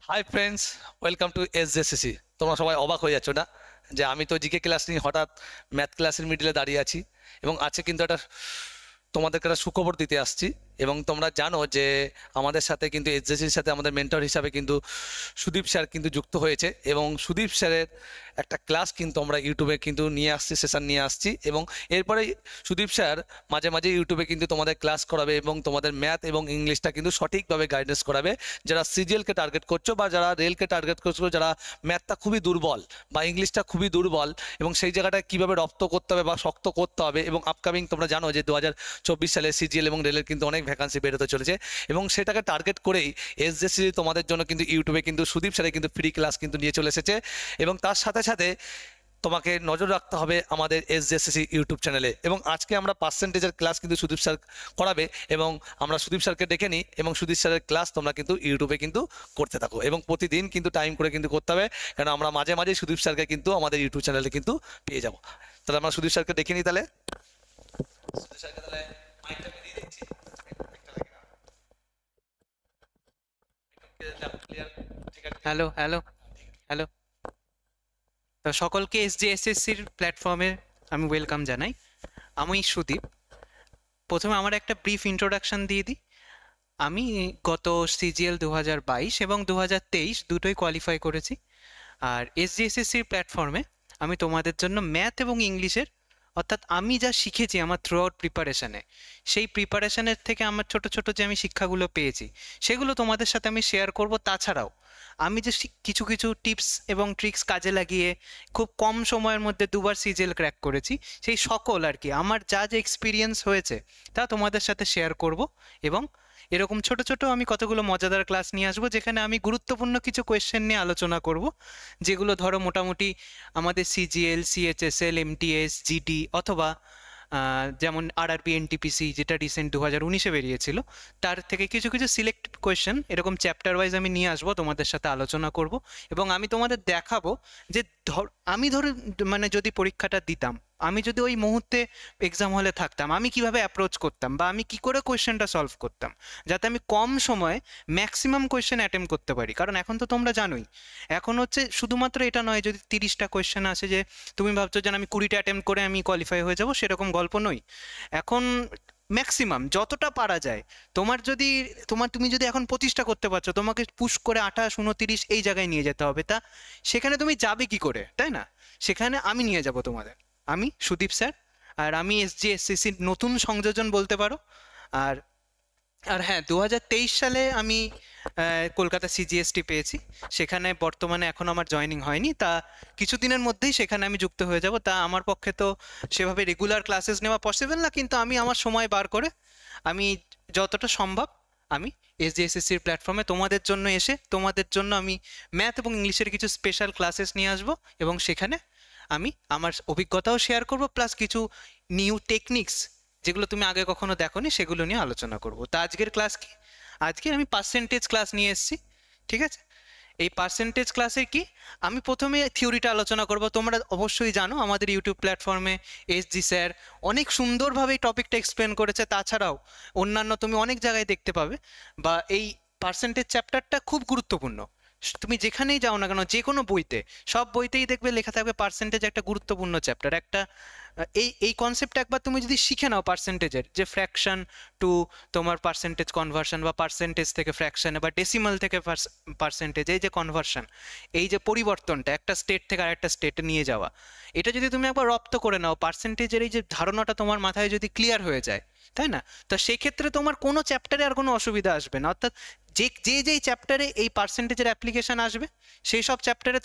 High friends, welcome to SJCC. তোমরা সবাই অবাক হয়ে যাচ্ছ না যে আমি তো জিকে ক্লাস নিয়ে হঠাৎ ম্যাথ ক্লাসের মিডিলে দাঁড়িয়ে আছি। এবং আছে কিন্তু একটা তোমাদেরকে একটা সুখবর দিতে আসছি। এবং তোমরা জানো যে আমাদের সাথে কিন্তু এসজেসির সাথে আমাদের মেন্টর হিসাবে কিন্তু সুদীপ স্যার কিন্তু যুক্ত হয়েছে। এবং সুদীপ স্যারের একটা ক্লাস কিন্তু আমরা ইউটিউবে কিন্তু নিয়ে আসছি, সেশন নিয়ে আসছি। এবং এরপরে সুদীপ স্যার মাঝে মাঝে ইউটিউবে কিন্তু তোমাদের ক্লাস করাবে এবং তোমাদের ম্যাথ এবং ইংলিশটা কিন্তু সঠিকভাবে গাইডেন্স করাবে। যারা সিজিএলকে টার্গেট করছো বা যারা রেলকে টার্গেট করছো, যারা ম্যাথটা খুবই দুর্বল বা ইংলিশটা খুবই দুর্বল, এবং সেই জায়গাটা কীভাবে রপ্ত করতে হবে বা শক্ত করতে হবে। এবং আপকামিং তোমরা জানো যে 2024 সালে সিজিএল এবং রেলের কিন্তু অনেক ভ্যাকান্সি বেরোতে চলেছে। এবং সেটাকে টার্গেট করেই এসজেসি তোমাদের জন্য কিন্তু ইউটিউবে কিন্তু সুদীপ স্যারের কিন্তু ফ্রি ক্লাস কিন্তু নিয়ে চলে এসেছে। এবং তার সাথে সাথে তোমাকে নজর রাখতে হবে আমাদের এসজেসিসি ইউটিউব চ্যানেলে। এবং আজকে আমরা পার্সেন্টেজের ক্লাস কিন্তু সুদীপ স্যার করাবে। এবং আমরা সুদীপ স্যারকে ডেকে নিই এবং সুদীপ স্যারের ক্লাস তোমরা কিন্তু ইউটিউবে কিন্তু করতে থাকো। এবং প্রতিদিন কিন্তু টাইম করে কিন্তু করতে হবে, কারণ আমরা মাঝে মাঝে সুদীপ স্যারকে কিন্তু আমাদের ইউটিউব চ্যানেলে কিন্তু পেয়ে যাবো। তাহলে আমরা সুদীপ স্যারকে ডেকে নিই। তাহলে সুদীপ স্যারকে তাহলে মাইকটা আমি দিয়ে দিচ্ছি। ক্লিয়ার? ঠিক আছে। Hello hello hello. তো সকলকে এসজিএসএসসির প্ল্যাটফর্মে আমি ওয়েলকাম জানাই। আমি সুদীপ। প্রথমে আমার একটা ব্রিফ ইন্ট্রোডাকশন দিয়ে দিই। আমি গত সিজিএল 2022 এবং 2023 দুটোই কোয়ালিফাই করেছি। আর এসজিএসএসসির প্ল্যাটফর্মে আমি তোমাদের জন্য ম্যাথ এবং ইংলিশের, অর্থাৎ আমি যা শিখেছি আমার থ্রু আউট প্রিপারেশানে, সেই প্রিপারেশানের থেকে আমার ছোট ছোট যে আমি শিক্ষাগুলো পেয়েছি সেগুলো তোমাদের সাথে আমি শেয়ার করব। তাছাড়াও আমি যে কিছু কিছু টিপস এবং ট্রিক্স কাজে লাগিয়ে খুব কম সময়ের মধ্যে দুবার সিজিএল ক্র্যাক করেছি, সেই সকল আর কি আমার যা যা এক্সপিরিয়েন্স হয়েছে তা তোমাদের সাথে শেয়ার করব। এবং এরকম ছোট ছোট আমি কতগুলো মজাদার ক্লাস নিয়ে আসবো, যেখানে আমি গুরুত্বপূর্ণ কিছু কোয়েশ্চেন নিয়ে আলোচনা করব, যেগুলো ধরো মোটামুটি আমাদের সিজিএল, সিএইচএসএল, এমটিএস, জিডি অথবা যেমন আরআরবি, এনটিপিসি যেটা রিসেন্ট 2019-এ বেরিয়েছিল, তার থেকে কিছু কিছু সিলেক্টেড কোয়েশ্চেন এরকম চ্যাপ্টার ওয়াইজ আমি নিয়ে আসবো, তোমাদের সাথে আলোচনা করব। এবং আমি তোমাদের দেখাবো যে আমি ধরো মানে যদি পরীক্ষাটা দিতাম, আমি যদি ওই মুহূর্তে এক্সাম হলে থাকতাম, আমি কিভাবে অ্যাপ্রোচ করতাম বা আমি কি করে কোয়েশ্চেনটা সলভ করতাম, যাতে আমি কম সময়ে ম্যাক্সিমাম কোয়েশ্চেন অ্যাটেম্প করতে পারি। কারণ এখন তো তোমরা জানোই, এখন হচ্ছে শুধুমাত্র এটা নয় যদি 30টা কোয়েশ্চেন আসে যে তুমি ভাবছো যে আমি 20টা অ্যাটেম্প করে আমি কোয়ালিফাই হয়ে যাব, সেরকম গল্প নই। এখন ম্যাক্সিমাম যতটা পারা যায়, তুমি যদি এখন 25টা করতে পারছো, তোমাকে পুশ করে 28, 29 এই জায়গায় নিয়ে যেতে হবে। তা সেখানে তুমি যাবে কি করে, তাই না? সেখানে আমি নিয়ে যাব তোমাদের। আমি সুদীপ স্যার, আর আমি এসজিএসসিসির নতুন সংযোজন বলতে পারো। আর আর হ্যাঁ, 2023 সালে আমি কলকাতা সিজিএসটি পেয়েছি। সেখানে বর্তমানে এখন আমার জয়েনিং হয়নি, তা কিছুদিনের মধ্যেই সেখানে আমি যুক্ত হয়ে যাব। তা আমার পক্ষে তো সেভাবে রেগুলার ক্লাসেস নেওয়া পসিবল না, কিন্তু আমি আমার সময় বার করে আমি যতটা সম্ভব আমি এসজিএসসির প্ল্যাটফর্মে তোমাদের জন্য এসে তোমাদের জন্য আমি ম্যাথ এবং ইংলিশের কিছু স্পেশাল ক্লাসেস নিয়ে আসবো। এবং সেখানে আমি আমার অভিজ্ঞতাও শেয়ার করব, প্লাস কিছু নিউ টেকনিক্স যেগুলো তুমি আগে কখনো দেখোনি সেগুলো নিয়ে আলোচনা করব। তা আজকের ক্লাস কি? আজকে আমি পার্সেন্টেজ ক্লাস নিয়ে এসেছি। ঠিক আছে? এই পার্সেন্টেজ ক্লাসের কি, আমি প্রথমে থিওরিটা আলোচনা করব। তোমরা অবশ্যই জানো আমাদের ইউটিউব প্ল্যাটফর্মে এসজি স্যার অনেক সুন্দরভাবে এই টপিকটা এক্সপ্লেন করেছে। তাছাড়াও অন্যান্য তুমি অনেক জায়গায় দেখতে পাবে, বা এই পার্সেন্টেজ চ্যাপ্টারটা খুব গুরুত্বপূর্ণ। তুমি যেখানেই যাও না কেন, যে কোনো বইতে, সব বইতেই দেখবে লেখা থাকবে পার্সেন্টেজ একটা গুরুত্বপূর্ণ চ্যাপ্টার। একটা এই এই কনসেপ্ট একবার তুমি যদি শিখে নাও, পার্সেন্টেজের যে ফ্র্যাকশন টু তোমার পার্সেন্টেজ কনভার্সন, বা পার্সেন্টেজ থেকে ফ্র্যাকশনে, বা ডেসিমাল থেকে পার্সেন্টেজ, এই যে কনভার্সন, এই যে পরিবর্তনটা একটা স্টেট থেকে আরেকটা স্টেটে নিয়ে যাওয়া, এটা যদি তুমি একবার রপ্ত করে নাও, পার্সেন্টেজের এই যে ধারণাটা তোমার মাথায় যদি ক্লিয়ার হয়ে যায়, তাই না? তো সেক্ষেত্রে তোমার কোনো চ্যাপ্টারে আর কোনো অসুবিধা আসবে না। অর্থাৎ যেই চ্যাপ্টারে এই পার্সেন্টেজের অ্যাপ্লিকেশন আসবে, সেই সব চ্যাপ্টারে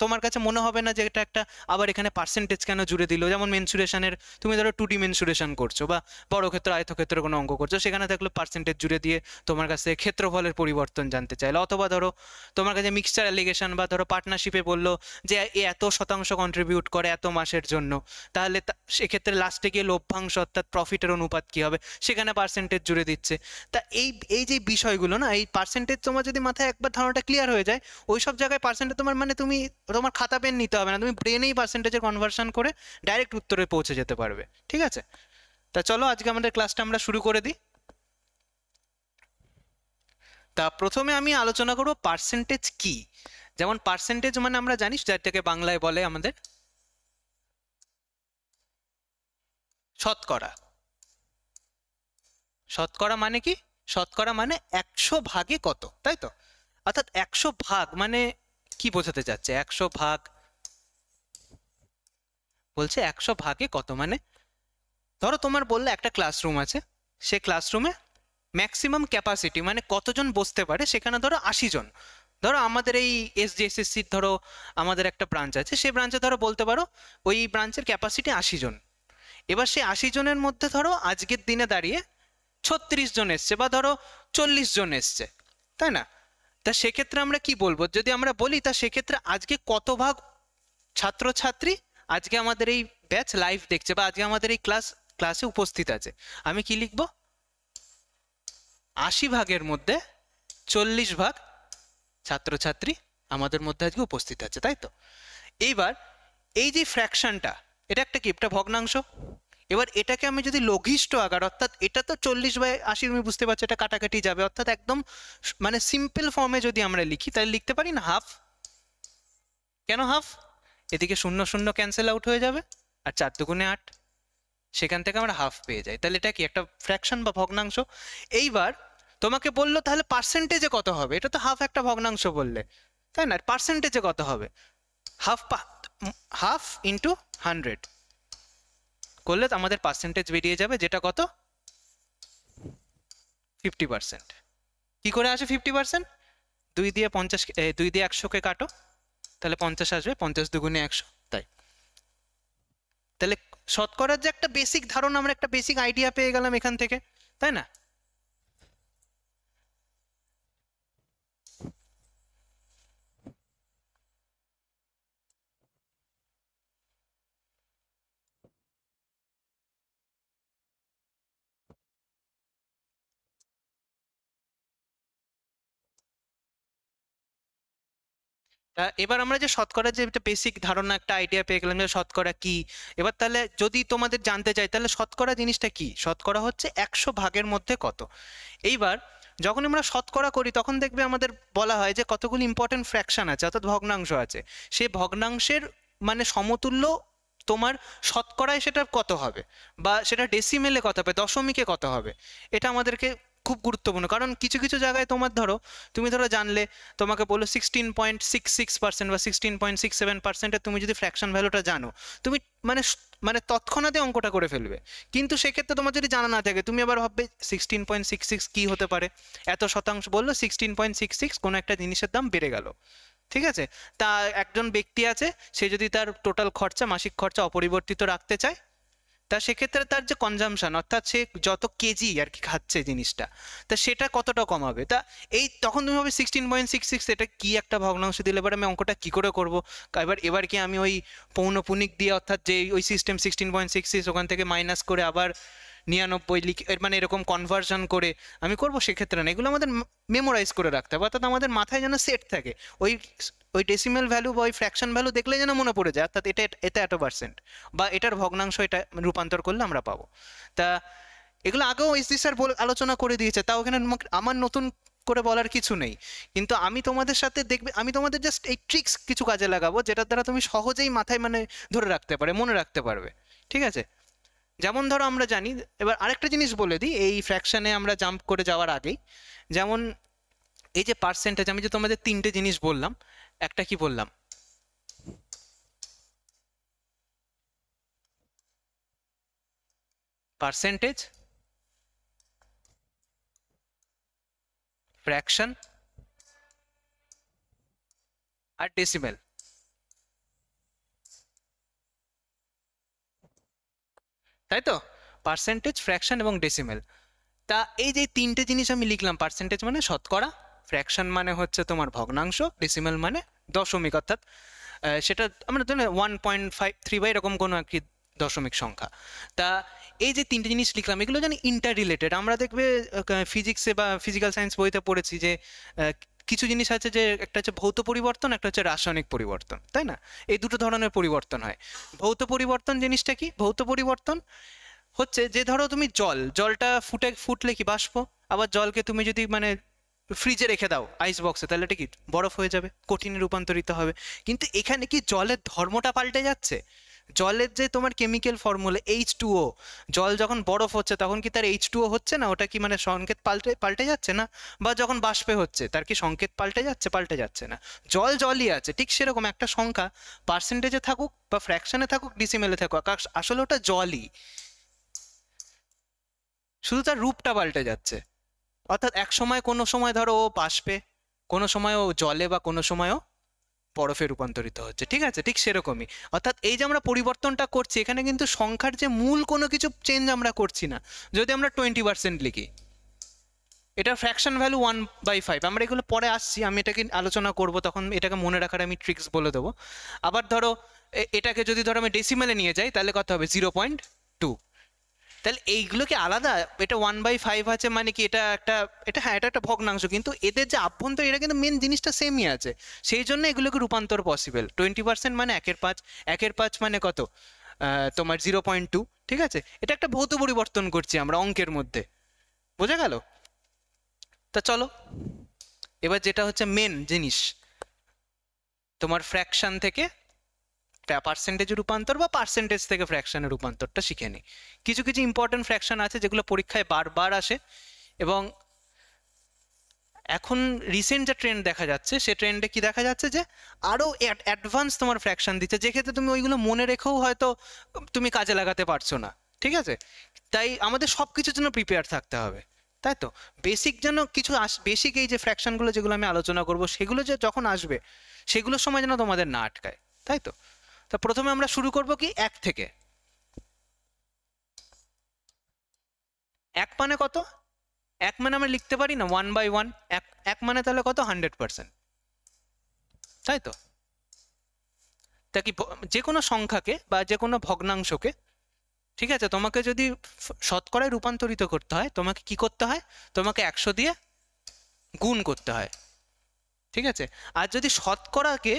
তোমার কাছে মনে হবে না যে এটা একটা আবার এখানে পার্সেন্টেজ কেন জুড়ে দিল। যেমন মেনসুরেশনের, তুমি ধরো 2D মেনসুরেশন করছো বা বর্গক্ষেত্র আয়তক্ষেত্রের কোনো অঙ্ক করছো, সেখানে থাকলে পার্সেন্টেজ জুড়ে দিয়ে তোমার কাছে ক্ষেত্রফলের পরিবর্তন জানতে চাইলো। অথবা ধরো তোমার কাছে মিক্সচার অ্যালিগেশন বা ধরো পার্টনারশিপে বললো যে এ এত শতাংশ কন্ট্রিবিউট করে এত মাসের জন্য, তাহলে সেক্ষেত্রে লাস্টে গিয়ে লভ্যাংশ অর্থাৎ প্রফিটের অনুপাত কি হবে, সেখানে পার্সেন্টেজ জুড়ে দিচ্ছে। তা এই এই যে বিষয়গুলো না, এই পার্সেন্টেজ তোমার যদি মাথায় একবার ধারণাটা ক্লিয়ার হয়ে যায়, ওই সব জায়গায় পার্সেন্টেজ তোমার মানে তুমি তোমার খাতা পেন নিতে হবে না, তুমি ব্রেনেই পার্সেন্টেজের কনভার্সন করে ডাইরেক্ট উত্তরে পৌঁছে যেতে পারবে। ঠিক আছে? তা চলো আজকে আমাদের ক্লাসটা আমরা শুরু করে দিই। তা প্রথমে আমি আলোচনা করব পার্সেন্টেজ কি। যেমন পার্সেন্টেজ মানে আমরা জানি, যেটাকে বাংলায় বলে আমাদের শতকরা। শতকরা মানে কি? শতকরা মানে 100 ভাগে কত, তাই তো? অর্থাৎ 100 ভাগ মানে কি বোঝাতে চাচ্ছে? 100 ভাগ বলছে 100 ভাগে কত মানে, ধরো তোমার বললে একটা ক্লাসরুম আছে, সে ক্লাসরুমে ম্যাক্সিমাম ক্যাপাসিটি মানে কতজন বসতে পারে, সেখানে ধরো 80 জন। ধরো আমাদের এই এসজিএসএসসির ধরো আমাদের একটা ব্রাঞ্চ আছে, সেই ব্রাঞ্চে ধরো বলতে পারো ওই ব্রাঞ্চের ক্যাপাসিটি 80 জন। এবার সেই 80 জনের মধ্যে ধরো আজকের দিনে দাঁড়িয়ে 36 জন এসছে বা ধরো 40 জন এসছে, তাই না? তা সেক্ষেত্রে আমরা কি বলবো? যদি আমরা বলি তা সেক্ষেত্রে আজকে কত ভাগ ছাত্রছাত্রী আজকে আমাদের এই ব্যাচ লাইভ দেখছে বা আজকে আমাদের এই ক্লাসে উপস্থিত আছে, আমি কি লিখবো? 80 ভাগের মধ্যে 40 ভাগ ছাত্রছাত্রী আমাদের মধ্যে আজকে উপস্থিত আছে, তাই তো? এইবার এই যে ফ্র্যাকশনটা, এটা একটা কি, একটা ভগ্নাংশ। এবার এটাকে আমি যদি লঘিষ্ঠ আকার, অর্থাৎ এটা তো 40/80 তুমি বুঝতে পারছো এটা কাটাকাটি যাবে, অর্থাৎ একদম মানে সিম্পল ফর্মে যদি আমরা লিখি তাহলে লিখতে পারি না হাফ। কেন হাফ? এদিকে 0 0 ক্যান্সেল আউট হয়ে যাবে, আর 4 2 8, সেখান থেকে আমরা হাফ পেয়ে যাই। তাহলে এটা কি একটা ফ্র্যাকশন বা ভগ্নাংশ। এইবার তোমাকে বললো তাহলে পার্সেন্টেজে কত হবে, এটা তো হাফ একটা ভগ্নাংশ বললে, তাই না? পার্সেন্টেজে কত হবে? হাফ ইন্টু 100 করলে আমাদের পার্সেন্টেজ বেরিয়ে যাবে, যেটা কত? 50%। কি করে আসে 50%? 2 দিয়ে 50, 2 দিয়ে 100কে কাটো, তাহলে 50 আসবে, 50 2 100, তাই। তাহলে শতকরার যে একটা বেসিক ধারণা, আমরা একটা বেসিক আইডিয়া পেয়ে গেলাম এখান থেকে, তাই না? তা এবার আমরা যে শতকরার যে একটা বেসিক ধারণা, একটা আইডিয়া পেয়ে গেলাম যে শতকরা কি। এবার তাহলে যদি তোমাদের জানতে চাই তাহলে শতকরা জিনিসটা কি? শতকরা হচ্ছে 100 ভাগের মধ্যে কত। এইবার যখন আমরা শতকরা করি তখন দেখবে আমাদের বলা হয় যে কতগুলো ইম্পর্টেন্ট ফ্র্যাকশন আছে, অর্থাৎ ভগ্নাংশ আছে। সেই ভগ্নাংশের মানে সমতুল্য তোমার শতকরায় সেটা কত হবে, বা সেটা ডেসিমেলে কত হবে, দশমিকে কত হবে, এটা আমাদেরকে খুব গুরুত্বপূর্ণ। কারণ কিছু কিছু জায়গায় তোমার ধরো তুমি ধরো জানলে, তোমাকে বললো 16.66% বা 16.67%, তুমি যদি ফ্র্যাকশন ভ্যালুটা জানো, তুমি মানে মানে তৎক্ষণাৎই অঙ্কটা করে ফেলবে। কিন্তু সেক্ষেত্রে তোমার যদি জানা না থাকে, তুমি আবার ভাববে 16.66 কি হতে পারে, এত শতাংশ বললো 16.66, কোনো একটা জিনিসের দাম বেড়ে গেল, ঠিক আছে? তা একজন ব্যক্তি আছে, সে যদি তার টোটাল খরচা, মাসিক খরচা অপরিবর্তিত রাখতে চায়, তা সেক্ষেত্রে তার যে কনজামশন, অর্থাৎ সে যত কেজি আর কি খাচ্ছে জিনিসটা, তা সেটা কতটা কমাবে। তা এই তখন তুমি ভাবে 16.66 এটা কি একটা ভগ্নাংশ দিলে এবার আমি অঙ্কটা কি করে করবো। এবার কি আমি ওই পৌনপুনিক দিয়ে, অর্থাৎ যে ওই সিস্টেম 16.66 ওখান থেকে মাইনাস করে আবার 99 লিখে মানে এরকম কনভার্সন করে আমি করবো? সেক্ষেত্রে না, এগুলো আমাদের মেমোরাইজ করে রাখতে হবে, অর্থাৎ আমাদের মাথায় যেন সেট থাকে। ওই ওই ডেসিমেল ভ্যালু বা ওই ফ্র্যাকশন ভ্যালু দেখলে যেন মনে পড়ে যায়, অর্থাৎ এটা এত পার্সেন্ট বা এটার ভগ্নাংশ এটা রূপান্তর করলে আমরা পাবো। তা এগুলো আগেও এসডি স্যার আলোচনা করে দিয়েছে, তাও এখানে আমার নতুন করে বলার কিছু নেই। কিন্তু আমি তোমাদের সাথে দেখবে, আমি তোমাদের জাস্ট এই ট্রিক্স কিছু কাজে লাগাবো, যেটার দ্বারা তুমি সহজেই মাথায় মানে ধরে রাখতে পারবে, মনে রাখতে পারবে, ঠিক আছে? যেমন ধরো আমরা জানি, এবার আরেকটা জিনিস বলে দিই এই ফ্র্যাকশনে আমরা জাম্প করে যাওয়ার আগেই। যেমন এই যে পার্সেন্টেজ, আমি যে তোমাদের 3টে জিনিস বললাম, একটা কি বললাম? পার্সেন্টেজ, ফ্র্যাকশন আর ডেসিমেল, তাই তো? পার্সেন্টেজ, ফ্র্যাকশন এবং ডেসিমেল। তা এই যে 3টে জিনিস আমি লিখলাম, পার্সেন্টেজ মানে শতকরা, ফ্র্যাকশন মানে হচ্ছে তোমার ভগ্নাংশ, ডেসিমেল মানে দশমিক, অর্থাৎ সেটা আমরা ধরুন 1.53 বা এরকম কোনো আর কি দশমিক সংখ্যা। তা এই যে 3টে জিনিস লিখলাম, এগুলো জানি ইন্টার রিলেটেড। আমরা দেখবে ফিজিক্সে বা ফিজিক্যাল সায়েন্স বইতে পড়েছি যে কিছু জিনিস আছে যে একটা হচ্ছে ভৌত পরিবর্তন, একটা হচ্ছে রাসায়নিক পরিবর্তন, তাই না? এই দুটো ধরনের পরিবর্তন হয়। ভৌত পরিবর্তন জিনিসটা কি? ভৌত পরিবর্তন হচ্ছে যে ধরো তুমি জলটা ফুটলে কি বাষ্প, আবার জলকে তুমি যদি মানে ফ্রিজে রেখে দাও আইস বক্সে, তাহলে এটা কি বরফ হয়ে যাবে, কঠিনে রূপান্তরিত হবে। কিন্তু এখানে কি জলের ধর্মটা পাল্টে যাচ্ছে? জলের যে তোমার কেমিক্যাল ফর্মুলা H2O, জল যখন বরফ হচ্ছে তখন কি তার H2O হচ্ছে না? ওটা কি মানে সংকেত পাল্টে পাল্টে যাচ্ছে না? বা যখন বাষ্পে হচ্ছে তার কি সংকেত পাল্টে যাচ্ছে? পাল্টে যাচ্ছে না। জল জলই আছে। ঠিক সেরকম একটা সংখ্যা পার্সেন্টেজে থাকুক বা ফ্র্যাকশনে থাকুক, ডিসিমেলে থাকুক, আসলে ওটা জলই, শুধু তার রূপটা পাল্টে যাচ্ছে। অর্থাৎ এক সময় কোনো সময় ধরো ও বাষ্পে, কোনো সময় ও জলে, বা কোনো সময়ও বরফে রূপান্তরিত হচ্ছে। ঠিক আছে, ঠিক সেরকমই। অর্থাৎ এই যে আমরা পরিবর্তনটা করছি এখানে কিন্তু সংখ্যার যে মূল কোনো কিছু চেঞ্জ আমরা করছি না। যদি আমরা 20% লিখি, এটা ফ্র্যাকশন ভ্যালু 1/5, আমরা এগুলো পরে আসছি, আমি এটাকে আলোচনা করব, তখন এটাকে মনে রাখার আমি ট্রিক্স বলে দেবো। আবার ধরো এটাকে যদি ধরো আমি ডেসিমেলে নিয়ে যাই তাহলে কত হবে? 0.2। তাহলে এইগুলো কি আলাদা? এটা 1/5 আছে মানে কি এটা একটা, এটা হ্যাঁ এটা একটা ভগ্নাংশ, কিন্তু এদের যে আভ্যন্তর এটা কিন্তু মেন জিনিসটা সেমই আছে। সেই জন্য এগুলোকে রূপান্তর পসিবল। 20% মানে 1/5, 1/5 মানে কত? তোমার 0.2। ঠিক আছে, এটা একটা ভৌত পরিবর্তন করছি আমরা অঙ্কের মধ্যে। বোঝা গেল? তা চলো এবার যেটা হচ্ছে মেন জিনিস, তোমার ফ্র্যাকশন থেকে পার্সেন্টেজে রূপান্তর বা পার্সেন্টেজ থেকে ফ্র্যাকশনের রূপান্তরটা শিখে নিই। কিছু কিছু ইম্পর্টেন্ট ফ্র্যাকশন আছে যেগুলো পরীক্ষায় বারবার আসে, এবং এখন রিসেন্ট যে ট্রেন্ড দেখা যাচ্ছে সে ট্রেন্ডে কি দেখা যাচ্ছে যে আরও অ্যাডভান্স তোমার ফ্র্যাকশন দিচ্ছে, যেক্ষেত্রে তুমি ওইগুলো মনে রেখেও হয়তো তুমি কাজে লাগাতে পারছো না। ঠিক আছে, তাই আমাদের সব কিছুর জন্য প্রিপেয়ার থাকতে হবে, তাই তো? বেসিক যেন কিছু বেসিক এই যে ফ্র্যাকশনগুলো যেগুলো আমি আলোচনা করব সেগুলো যে যখন আসবে সেগুলোর সময় যেন তোমাদের না আটকায়, তাই তো? তা প্রথমে আমরা শুরু করব কি 1 থেকে। 1 মানে কত? 1 মানে আমরা লিখতে পারি না 1/1। 1 মানে তাহলে কত? 100%, তাই তো? তা কি যে কোনো সংখ্যাকে বা যে কোনো ভগ্নাংশকে, ঠিক আছে, তোমাকে যদি শতকরায় রূপান্তরিত করতে হয় তোমাকে কি করতে হয়? তোমাকে 100 দিয়ে গুণ করতে হয়। ঠিক আছে, আর যদি শতকরাকে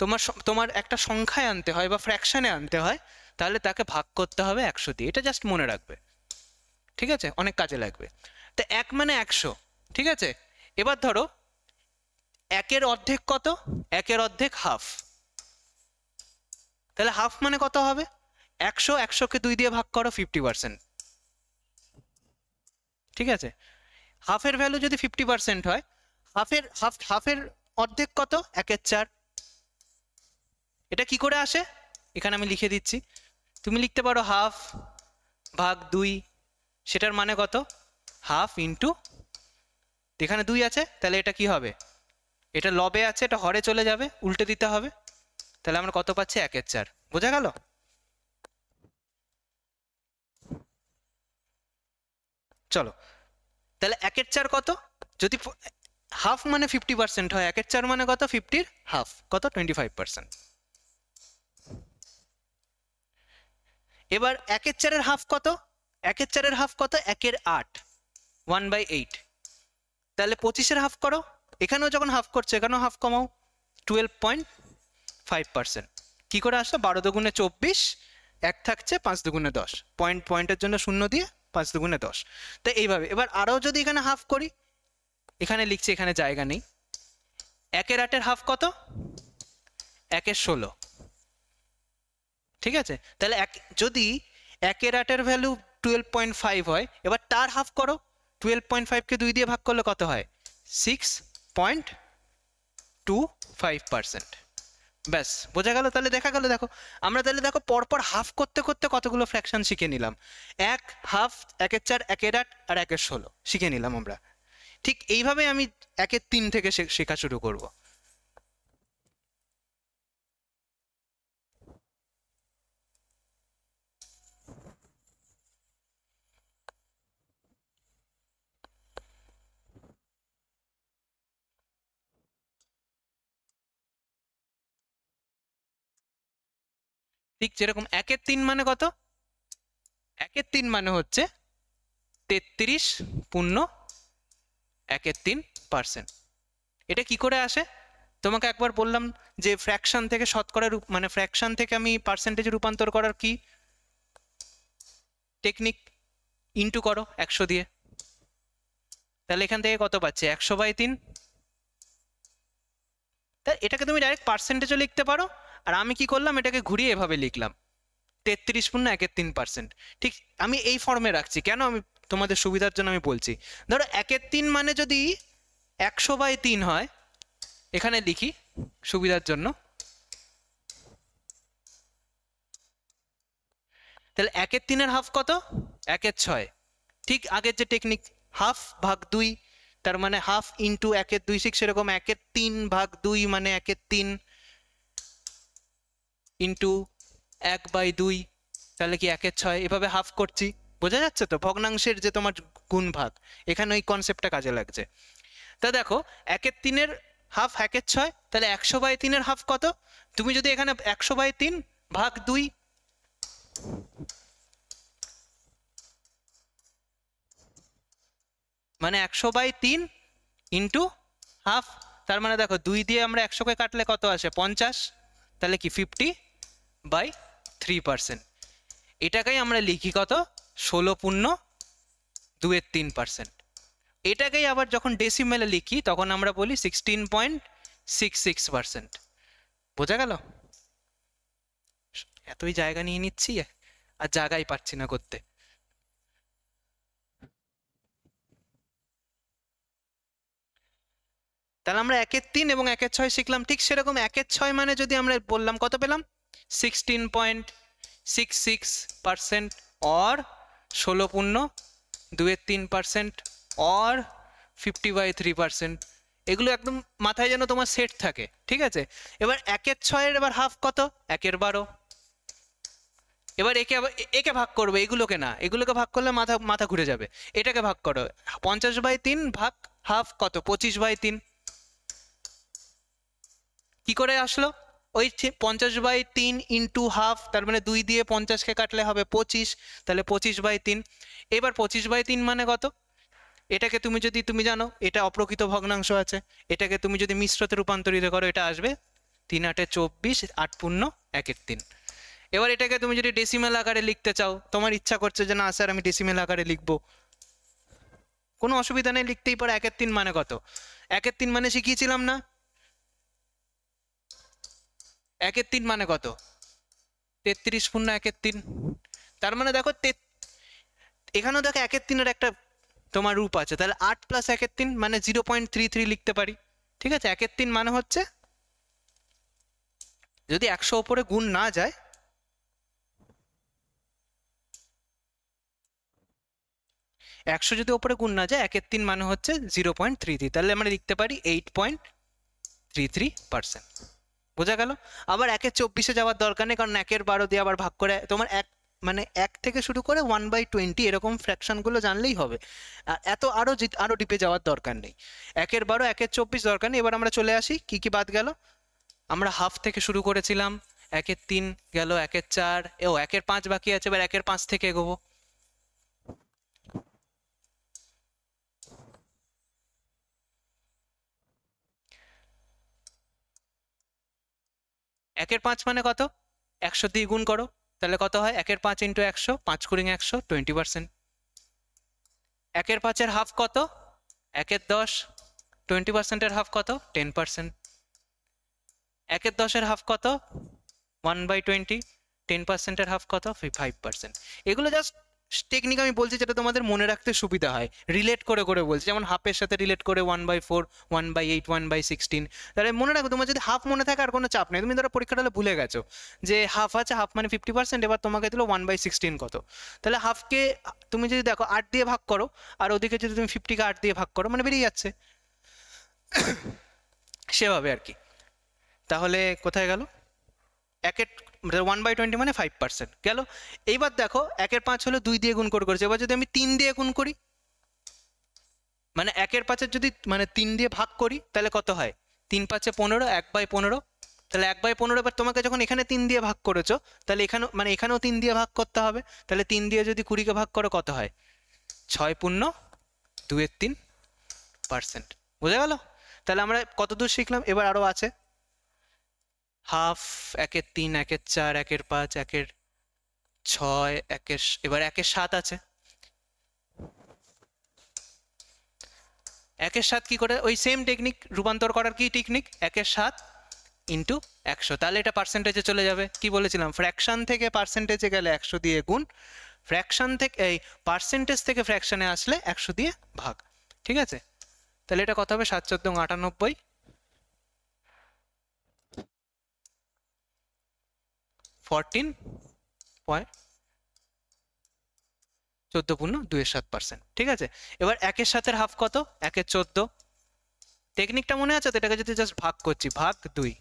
তোমার তোমার একটা সংখ্যায় আনতে হয় বা ফ্র্যাকশনে আনতে হয় তাহলে তাকে ভাগ করতে হবে 100 দিয়ে। এটা জাস্ট মনে রাখবে, ঠিক আছে? অনেক কাজে লাগবে। তো 1 মানে 100। ঠিক আছে, এবার ধরো 1-এর অর্ধেক কত? 1-এর অর্ধেক হাফ। তাহলে হাফ মানে কত হবে? 100, 100কে 2 দিয়ে ভাগ করো, 50%। ঠিক আছে, হাফের ভ্যালু যদি 50% হয়, হাফের অর্ধেক কত? 1/4। এটা কি করে আসে এখানে আমি লিখে দিচ্ছি। তুমি লিখতে পারো হাফ ভাগ 2, সেটার মানে কত? হাফ ইন্টু, এখানে 2 আছে তাহলে এটা কি হবে? এটা লবে আছে, এটা হরে চলে যাবে, উল্টে দিতে হবে। তাহলে আমরা কত পাচ্ছি? 1/4। বোঝা গেল? চলো, তাহলে 1/4 কত? যদি হাফ মানে 50% হয়, 1/4 মানে কত? 50-এর হাফ কত? 25%। এবার 1/4-এর হাফ কত? 1/4-এর হাফ কত? 1/8, 1/8। তাহলে 25-এর হাফ করো, এখানেও যখন হাফ করছে এখানেও হাফ কমাও, 12.5%। কি করে আসলো? 12 দুগুণে 24, 1 থাকছে, 5 দুগুণে 10, পয়েন্টের জন্য 0 দিয়ে 5 দুগুণে 10। তো এইভাবে এবার আরও যদি এখানে হাফ করি, এখানে লিখছি, এখানে জায়গা নেই। 1/8-এর হাফ কত? 1/16। ঠিক আছে, তাহলে যদি 1/8-এর ভ্যালু 12.5 হয়, এবার তার হাফ করো, 12.5কে 2 দিয়ে ভাগ করলে কত হয়? 6.25%। ব্যাস, বোঝা গেল? তাহলে দেখা গেল, দেখো আমরা তাহলে দেখো পরপর হাফ করতে করতে কতগুলো ফ্র্যাকশন শিখে নিলাম। 1, হাফ, 1/4, 1/8 আর 1/16 শিখে নিলাম আমরা। ঠিক এইভাবে আমি 1/3 থেকে শেখা শুরু করব। ঠিক যেরকম 1/3 মানে কত? 1/3 মানে হচ্ছে 33.1/3%। এটা কি করে আসে? তোমাকে একবার বললাম যে ফ্র্যাকশন থেকে শতকরা মানে ফ্র্যাকশন থেকে আমি পার্সেন্টেজে রূপান্তর করার কি টেকনিক? ইন্টু করো 100 দিয়ে। তাহলে এখান থেকে কত পাচ্ছি 100/3। তা এটাকে তুমি ডাইরেক্ট পার্সেন্টেজও লিখতে পারো, আর আমি কি করলাম এটাকে ঘুরিয়ে এভাবে লিখলাম 33.13%। ঠিক আমি এই ফর্মে রাখছি কেন, আমি তোমাদের সুবিধার জন্য আমি বলছি। ধরো 1/3 মানে যদি 100/3 হয়, এখানে লিখি সুবিধার জন্য, তাহলে 1/3 হাফ কত 1/6। ঠিক আগের যে টেকনিক হাফ ভাগ 2, তার মানে হাফ ইন্টু 1/2, ঠিক সেরকম 1/3 ভাগ 2 মানে 1/3 ইন্টু 1/2, তাহলে কি 1/6। এভাবে হাফ করছি, বোঝা যাচ্ছে তো ভগ্নাংশের যে তোমার গুণ ভাগ, এখানে ওই কনসেপ্টটা কাজে লাগছে। তা দেখো 1/3 হাফ 1/6, তাহলে 100/3 হাফ কত, তুমি যদি এখানে 100/3 ভাগ 2, মানে 100/3 ইন্টু হাফ, তার মানে দেখো 2 দিয়ে আমরা 100কে কাটলে কত আসে 50, তাহলে কি 50/3%। এটাকেই আমরা লিখি কত 16.23%। এটাকেই আবার যখন ডেসিমেলে লিখি তখন আমরা বলি 16.66%। বোঝা গেল? এতই জায়গা নিয়ে নিচ্ছি আর জায়গাই পাচ্ছি না করতে। তাহলে আমরা 1/3 এবং 1/6 শিখলাম। ঠিক সেরকম 1/6 মানে যদি আমরা বললাম কত পেলাম 16.66% অর 16.23% অর 50/3%। এগুলো একদম মাথায় যেন তোমার সেট থাকে, ঠিক আছে? এবার 1/6 এবার হাফ কত 1/12। এবার একে ভাগ করবে, এগুলোকে না, এগুলোকে ভাগ করলে মাথা ঘুরে যাবে। এটাকে ভাগ করো 50/3 ভাগ হাফ কত 25/3। কি করে আসলো ওই 50/3 ইন্টু হাফ, তার মানে 2 দিয়ে 50কে কাটলে হবে 25, তাহলে 25/3। এবার 25/3 মানে কত, এটাকে তুমি যদি তুমি জানো এটা অপ্রকৃত ভগ্নাংশ আছে, এটাকে তুমি যদি মিশ্রতে রূপান্তরিত করো এটা আসবে 3 8 24 8 পূর্ণ 1/3। এবার এটাকে তুমি যদি ডেসিমেল আকারে লিখতে চাও, তোমার ইচ্ছা করছে যে না স্যার আমি ডেসিমেল আকারে লিখবো, কোনো অসুবিধা নেই, লিখতেই পারো। 1/3 মানে কত, 1/3 মানে শিখিয়েছিলাম না, 1/3 মানে কত 33.13। তার মানে দেখো এখানেও দেখো 1/3 একটা তোমার রূপ আছে, তাহলে 8 + 1/3 মানে 0.33 লিখতে পারি, ঠিক আছে? 1/3 মানে হচ্ছে যদি 100 ওপরে গুণ না যায়, যদি ওপরে গুণ না যায় 1/3 মানে হচ্ছে 0.33, তাহলে আমরা লিখতে পারি 8.33%। বোঝা গেল? আবার 1/24 যাওয়ার দরকার নেই, কারণ 1/12 দিয়ে আবার ভাগ করে তোমার মানে 1 থেকে শুরু করে 1/20 এরকম ফ্র্যাকশনগুলো জানলেই হবে। এত আরো ডিপে যাওয়ার দরকার নেই। 1/12 1/24 দরকার নেই। এবার আমরা চলে আসি কি কি বাদ গেল। আমরা হাফ থেকে শুরু করেছিলাম, 1/3 গেল, 1/4, 1/5 বাকি আছে, এবার 1/5 থেকে এগোবো। একের 5 মানে কত 100 দিয়ে গুণ করো, তাহলে কত হয় 1/5 ইন্টু 100, 5 × 100 20%। 1/5 হাফ কত 1/10, 20% হাফ কত 10%। 1/10 হাফ কত 1/20, 10% হাফ কত 5%। এগুলো জাস্ট টেকনিক আমি বলছি যেটা তোমাদের মনে রাখতে সুবিধা হয়, রিলেট করে করে বলছি, যেমন হাফের সাথে রিলেট করে 1/4, 1/8, 1/16। তাহলে মনে রাখো, তোমার যদি হাফ মনে থাকে আর কোনো চাপ নেই। তুমি ধরো পরীক্ষাটা হলে ভুলে গেছো যে হাফ আছে, হাফ মানে 50%, এবার তোমাকে দিল 1/16 কত, তাহলে হাফকে তুমি যদি দেখো 8 দিয়ে ভাগ করো, আর ওদিকে যদি তুমি 50কে 8 দিয়ে ভাগ করো, মানে বেরিয়ে যাচ্ছে সেভাবে আর কি। তাহলে কোথায় গেল 1/20 মানে 5% গেল। এইবার দেখো 1/5 হলো 2 দিয়ে গুণ করে করেছে, এবার যদি আমি 3 দিয়ে গুণ করি, মানে 1/5 যদি মানে 3 দিয়ে ভাগ করি, তাহলে কত হয় 3 × 5 = 15, 1/15। তাহলে 1/15 এবার তোমাকে যখন এখানে 3 দিয়ে ভাগ করেছো, তাহলে এখানেও মানে এখানেও 3 দিয়ে ভাগ করতে হবে, তাহলে 3 দিয়ে যদি 20কে ভাগ করো কত হয় 6.23%। বুঝা গেল? তাহলে আমরা কত দূর শিখলাম, এবার আরো আছে হাফ, 1/3, 1/4, 1/5, 1/6, এবার 1/7 আছে। 1 এর 7 কি করে, ওই সেম টেকনিক, রূপান্তর করার কি টেকনিক, 1 এর 7 ইন্টু 100, তাহলে এটা পার্সেন্টেজে চলে যাবে। কি বলেছিলাম, ফ্র্যাকশন থেকে পার্সেন্টেজে গেলে 100 দিয়ে গুণ, ফ্র্যাকশন থেকে এই পার্সেন্টেজ থেকে ফ্র্যাকশনে আসলে 100 দিয়ে ভাগ। ঠিক আছে, তাহলে এটা কত হবে, 7 14 98, 14.14.2 ঠিক আছে। এবার 1 এর 7 হাফ কত, 1 এর 14, টেকনিকটা মনে আছে তো, এটাকে যদি জাস্ট ভাগ করছি, ভাগ 2,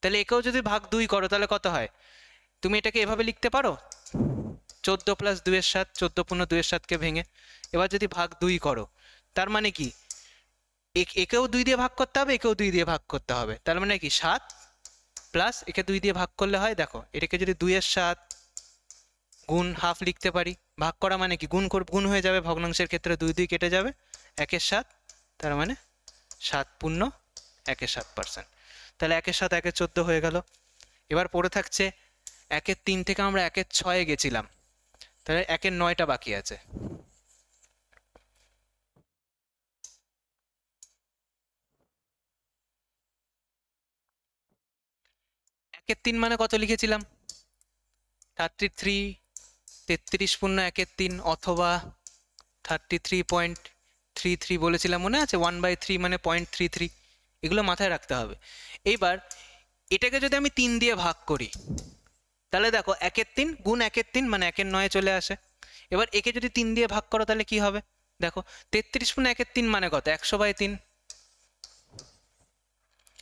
তাহলে একেও যদি ভাগ 2 করো তাহলে কত হয়, তুমি এটাকে এভাবে লিখতে পারো, 14 প্লাস 2 এর 7, 14.2 ভেঙে, এবার যদি ভাগ 2 করো, তার মানে কি একেও 2 দিয়ে ভাগ করতে হবে, একেও 2 দিয়ে ভাগ করতে হবে, তার মানে কি 7 প্লাস একে 2 দিয়ে ভাগ করলে হয়, দেখো এটাকে যদি 2 এর 7 গুণ হাফ লিখতে পারি, ভাগ করা মানে কি গুণ হয়ে যাবে, ভগ্নাংশের ক্ষেত্রে 2 2 কেটে যাবে, 1 এর 7, তার মানে 7.1 এর 7%, তাহলে 1 এর 7 1 এর 14 হয়ে গেল। এবার পড়ে থাকছে 1 এর 3 থেকে আমরা 1 এর 6 গেছিলাম, তাহলে 1 এর 9টা বাকি আছে। একের 3 মানে কত লিখেছিলাম, 33, 33.1 অথবা 33.33 বলেছিলাম, মনে আছে, 1/3 মানে 0.33, এগুলো মাথায় রাখতে হবে। এইবার এটাকে যদি আমি 3 দিয়ে ভাগ করি, তাহলে দেখো 1 এর 3 গুণ 1 এর 3 মানে 1 এর 9 চলে আসে। এবার একে যদি 3 দিয়ে ভাগ করো তাহলে কি হবে, দেখো 33.1 মানে কত, 100/3,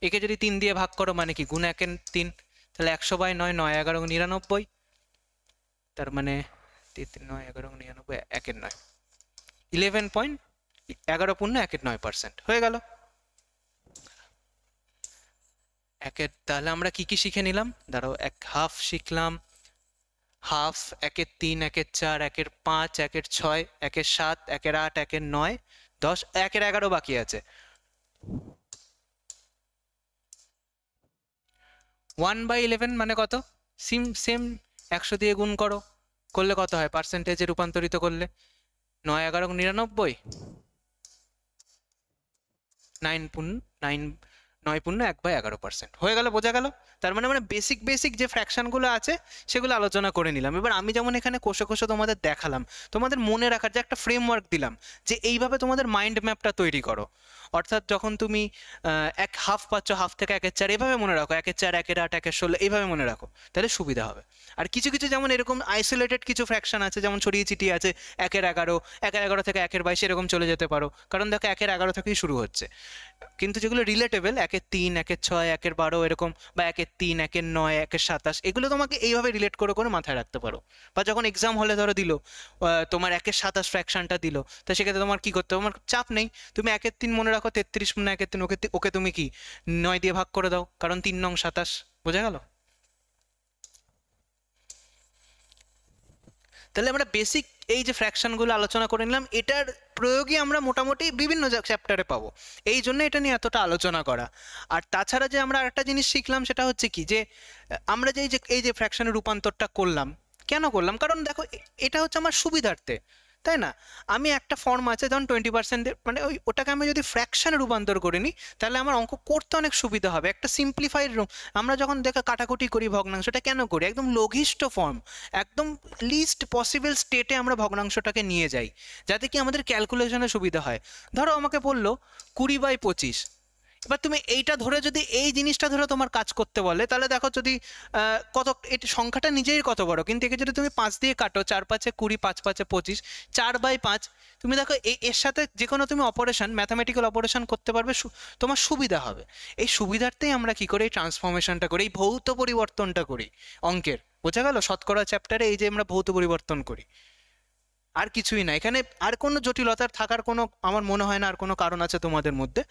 একে যদি 3 দিয়ে ভাগ করো মানে কি গুণ 1 এর 3, তাহলে 100/9, 9 11 99, তার মানে 9 11 99, 1 এর 9, 11.11.1 হয়ে গেল। একের, তাহলে আমরা কি কি শিখে নিলাম, দাঁড়াও, হাফ শিখলাম, হাফ 1 এর 3, 1 এর 4, 1 এর 5, 1 এর 6, 1 এর 7, 1 এর 8, 1 এর 9, 10, 1 এর 11 বাকি আছে। 1/11 মানে কত, সেম 100 দিয়ে গুণ করো, করলে কত হয়, পার্সেন্টেজে রূপান্তরিত করলে 9 11 99, 9.1/11% হয়ে গেল, বোঝা গেল। তার মানে মানে বেসিক যে ফ্র্যাকশনগুলো আছে সেগুলো আলোচনা করে নিলাম। এবার আমি যেমন এখানে কোষে কোষে তোমাদের দেখালাম, তোমাদের মনে রাখার যে একটা ফ্রেমওয়ার্ক দিলাম, যে এইভাবে তোমাদের মাইন্ড ম্যাপটা তৈরি করো। অর্থাৎ যখন তুমি এক হাফ পাচ্ছ, হাফ থেকে 1 এর 4 এভাবে মনে রাখো, 1 এর 4, 1 এর 8, 1 এর 16 এইভাবে মনে রাখো, তাহলে সুবিধা হবে। আর কিছু কিছু যেমন এরকম আইসোলেটেড কিছু ফ্র্যাকশন আছে, যেমন ছড়িয়ে ছিটিয়ে আছে, 1 এর 11, 1 এর 11 থেকে 1 এর 22 এরকম চলে যেতে পারো, কারণ দেখো 1 এর 11 থেকেই শুরু হচ্ছে। কিন্তু যেগুলো রিলেটেবল, 1 এর 3, 1 এর 6, 1 এর 12 এরকম, বা 1 এর 3, 1 এর 9, 1 এর 27, এগুলো তোমাকে এইভাবে রিলেট করে করে মাথায় রাখতে পারো। বা যখন এক্সাম হলে ধরো দিল, তোমার 1 এর 27 ফ্র্যাকশনটা দিল, তো সেক্ষেত্রে তোমার কি করতে হবে, তোমার চাপ নেই, তুমি 1 এর 3 মনে রাখো, 33 মানে 1 এর 3, ওকে তুমি কি 9 দিয়ে ভাগ করে দাও, কারণ 3 নং 27, বোঝা গেল। তাহলে আমরা বেসিক এই যে ফ্র্যাকশনগুলো আলোচনা করে নিলাম, এটার প্রয়োগই আমরা মোটামুটি বিভিন্ন চ্যাপ্টারে পাবো, এই জন্য এটা নিয়ে এতটা আলোচনা করা। আর তাছাড়া যে আমরা আরেকটা জিনিস শিখলাম, সেটা হচ্ছে কি, যে আমরা যে এই যে ফ্র্যাকশনের রূপান্তরটা করলাম, কেন করলাম, কারণ দেখো এটা হচ্ছে আমার সুবিধার্থে, তাই না। আমি একটা ফর্ম আছে, যেমন 20%, মানে ওটাকে আমি যদি ফ্র্যাকশনে রূপান্তর করে নিই, তাহলে আমার অঙ্ক করতে অনেক সুবিধা হবে। একটা সিম্পলিফাইড, আমরা যখন কাটাকুটি করি ভগ্নাংশটা কেন করি, একদম লঘিষ্ঠ ফর্ম, একদম লিস্ট পসিবল স্টেটে আমরা ভগ্নাংশটাকে নিয়ে যাই, যাতে কি আমাদের ক্যালকুলেশনে সুবিধা হয়। ধরো আমাকে বললো 20/25, এবার তুমি এইটা ধরে যদি এই জিনিসটা ধরে তোমার কাজ করতে বলে, তাহলে দেখো যদি কত, এটা সংখ্যাটা নিজেই কত বড়, কিন্তু একে যদি তুমি 5 দিয়ে কাটো, 4 5 20, 5 5 25, 4/5, তুমি দেখো এর সাথে যে কোনো তুমি অপারেশন, ম্যাথামেটিক্যাল অপারেশন করতে পারবে, তোমার সুবিধা হবে। এই সুবিধার্থেই আমরা কি করি, এই ট্রান্সফরমেশনটা করি, এই ভৌত পরিবর্তনটা করি অঙ্কের, বোঝা গেল। শতকরা চ্যাপ্টারে এই যে আমরা ভৌত পরিবর্তন করি, আর কিছুই না এখানে, আর কোনো জটিলতার থাকার কোনো আমার মনে হয় না আর কোনো কারণ আছে তোমাদের মধ্যে।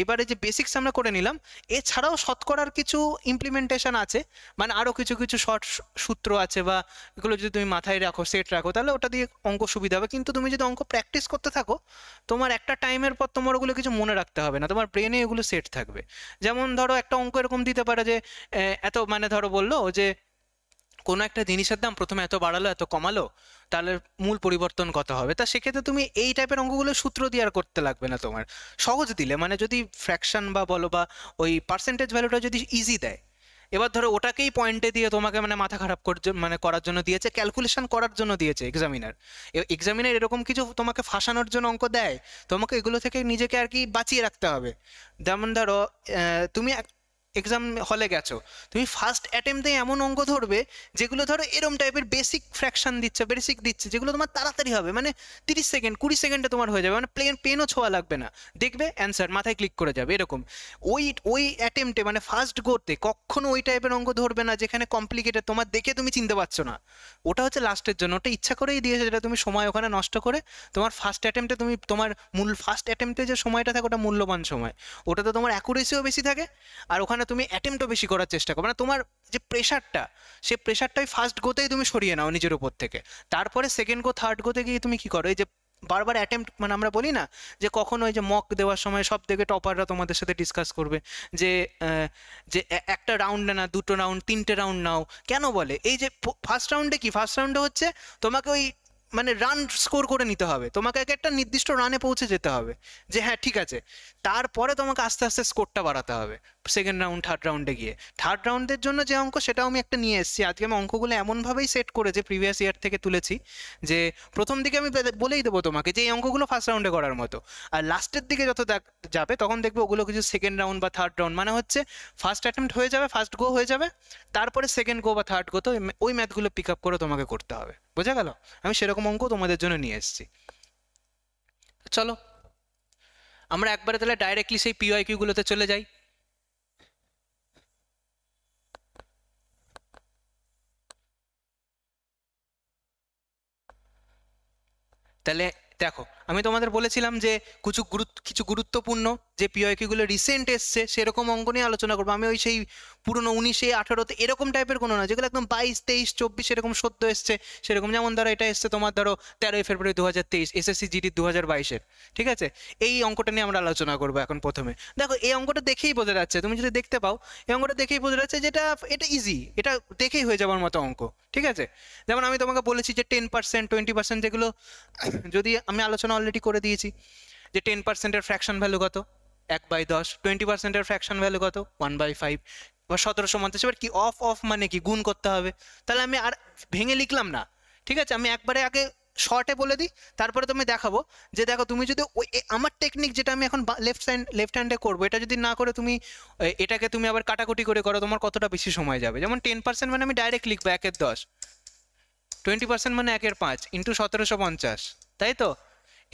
এইবারে যে বেসিক্স আমরা করে নিলাম, এছাড়াও শতকরার কিছু ইমপ্লিমেন্টেশন আছে, মানে আরও কিছু কিছু শর্ট সূত্র আছে, বা এগুলো যদি তুমি মাথায় রাখো, সেট রাখো, তাহলে ওটা দিয়ে অঙ্ক সুবিধা হবে। কিন্তু তুমি যদি অঙ্ক প্র্যাকটিস করতে থাকো, তোমার একটা টাইমের পর তোমার ওগুলো কিছু মনে রাখতে হবে না, তোমার ব্রেনে এগুলো সেট থাকবে। যেমন ধরো একটা অঙ্ক এরকম দিতে পারে যে এত, মানে ধরো বললো যে কোনো একটা জিনিসের দাম প্রথমে এত বাড়ালো এত কমালো, তাহলে মূল পরিবর্তন কত হবে? তা সেক্ষেত্রে তুমি এই টাইপের অঙ্কগুলো সূত্র দিয়ে আর করতে লাগবে না তোমার, সহজ দিলে মানে যদি ফ্র্যাকশন বা বলো বা ওই পার্সেন্টেজ ভ্যালুটা যদি ইজি দেয়, এবার ধরো ওটাকেই পয়েন্টে দিয়ে তোমাকে মানে মাথা খারাপ মানে করার জন্য দিয়েছে, ক্যালকুলেশন করার জন্য দিয়েছে এক্সামিনার। এক্সামিনার এরকম কিছু তোমাকে ফাঁসানোর জন্য অঙ্ক দেয়, তোমাকে এগুলো থেকে নিজেকে আর কি বাঁচিয়ে রাখতে হবে। যেমন ধরো তুমি এক্সাম হলে গেছো, তুমি ফার্স্ট অ্যাটেম্পটেই এমন অঙ্ক ধরবে যেগুলো ধরো এরম টাইপের বেসিক ফ্র্যাকশন দিচ্ছে, বেসিক দিচ্ছে, যেগুলো তোমার তাড়াতাড়ি হবে, মানে 30 সেকেন্ড 20 সেকেন্ডে তোমার হয়ে যাবে, মানে পেনও ছোঁয়া লাগবে না, দেখবে অ্যান্সার মাথায় ক্লিক করে যাবে এরকম। ওই ওই অ্যাটেম্পটে মানে ফার্স্ট গোতে কখনো ওই টাইপের অঙ্ক ধরবে না যেখানে কমপ্লিকেটেড তোমার দেখে তুমি চিনতে পারছো না, ওটা হচ্ছে লাস্টের জন্য, ওটা ইচ্ছা করেই দিয়েছে, যেটা তুমি সময় ওখানে নষ্ট করে তোমার ফার্স্ট অ্যাটেম্পটে তুমি তোমার ফার্স্ট অ্যাটেম্পটে যে সময়টা থাকে ওটা মূল্যবান সময়, ওটাতে তোমার অ্যাকুরেসিও বেশি থাকে, আর ওখানে তুমি অ্যাটেম্পটও বেশি করার চেষ্টা করো, মানে তোমার যে প্রেশারটা, সেই প্রেশারটাই ফার্স্ট গোতেই তুমি সরিয়ে নাও নিজের উপর থেকে, তারপরে সেকেন্ড গো থার্ড গোতে গিয়ে তুমি কি করো, এই যে বারবার অ্যাটেম্প্ট, মানে আমরা বলি না যে কখনো ওই যে মক দেওয়ার সময় সব থেকে টপাররা তোমাদের সাথে ডিসকাস করবে যে যে একটা রাউন্ড না, দুটো রাউন্ড, তিনটে রাউন্ড নাও, কেন বলে এই যে ফার্স্ট রাউন্ডে কি, ফার্স্ট রাউন্ডে হচ্ছে তোমাকে ওই মানে রান স্কোর করে নিতে হবে, তোমাকে একটা নির্দিষ্ট রানে পৌঁছে যেতে হবে, যে হ্যাঁ ঠিক আছে, তারপরে তোমাকে আস্তে আস্তে স্কোরটা বাড়াতে হবে সেকেন্ড রাউন্ড থার্ড রাউন্ডে গিয়ে। থার্ড রাউন্ডের জন্য যে অঙ্ক সেটাও আমি একটা নিয়ে এসেছি আজকে, আমি অঙ্কগুলো এমনভাবেই সেট করে যে প্রিভিয়াস ইয়ার থেকে তুলেছি, যে প্রথম দিকে আমি বলেই দেবো তোমাকে যে এই অঙ্কগুলো ফার্স্ট রাউন্ডে করার মতো, আর লাস্টের দিকে যত যাবে তখন দেখবে ওগুলো কিছু সেকেন্ড রাউন্ড বা থার্ড রাউন্ড, মানে হচ্ছে ফার্স্ট অ্যাটেম্প্ট হয়ে যাবে, ফার্স্ট গো হয়ে যাবে, তারপরে সেকেন্ড গো বা থার্ড গো তো ওই ম্যাথগুলো পিক আপ করে তোমাকে করতে হবে, বোঝা গেল? আমি সেরকম অঙ্ক তোমাদের জন্য নিয়ে এসেছি। চলো আমরা একবারে তাহলে ডাইরেক্টলি সেই পিওয়াইকিউ গুলোতে চলে যাই। তাহলে দেখো আমি তোমাদের বলেছিলাম যে কিছু গুরুত্বপূর্ণ যে পিওয়াইকিউগুলো রিসেন্ট এসছে সেরকম অঙ্ক নিয়ে আলোচনা করবো। আমি ওই সেই পুরোনো 19-এ 18-তে এরকম টাইপের কোনো না, যেগুলো একদম 22, 23, 24 এরকম সদ্য এসছে সেরকম, যেমন ধরো এটা এসছে তোমার ধরো 13ই ফেব্রুয়ারি 2023 এসএসসি জিডি 2022-এর, ঠিক আছে? এই অঙ্কটা নিয়ে আমরা আলোচনা করবো এখন। প্রথমে দেখো এই অঙ্কটা দেখেই বোঝা যাচ্ছে, তুমি যদি দেখতে পাও এই অঙ্কটা দেখেই বোঝা যাচ্ছে যেটা এটা ইজি, এটা দেখেই হয়ে যাওয়ার মতো অঙ্ক, ঠিক আছে? যেমন আমি তোমাকে বলেছি যে 10% 20% যেগুলো যদি আমি আলোচনা অলরেডি করে দিয়েছি, যে 10%-এর ফ্র্যাকশন ভ্যালু কত 1/10, 20%-এর ফ্র্যাকশন ভ্যালু কত 1/5, বা 1750, এবার কি অফ অফ মানে কি গুণ করতে হবে, তাহলে আমি আর ভেঙে লিখলাম না, ঠিক আছে? আমি একবারে আগে শর্টে বলে দিই, তারপরে তুমি দেখাবো যে দেখো তুমি যদি ওই আমার টেকনিক যেটা আমি এখন লেফট হ্যান্ডে করবো, এটা যদি না করে তুমি এটাকে তুমি আবার কাটাকুটি করে করো, তোমার কতটা বেশি সময় যাবে। যেমন 10% মানে আমি ডাইরেক্ট লিখবো 1/10, 20% মানে 1/5 ইন্টু 1750, তাই তো?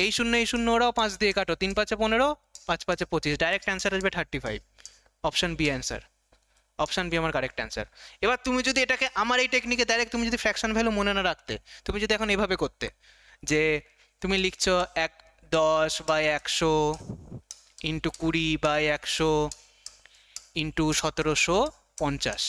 এই শূন্য ওরাও 5 দিয়ে কাটো, 3 5 15, 5 5 25, ডাইরেক্ট অ্যান্সার আসবে 35, option B answer, option B আমার কারেক্ট অ্যান্সার। এবার তুমি যদি এটাকে আমার এই টেকনিকে ডাইরেক্ট তুমি যদি ফ্র্যাকশন ভ্যালু মনে না রাখতে, তুমি যদি এখন এভাবে করতে যে তুমি লিখছো 10/100 ইন্টু 20/100 ইন্টু 1750,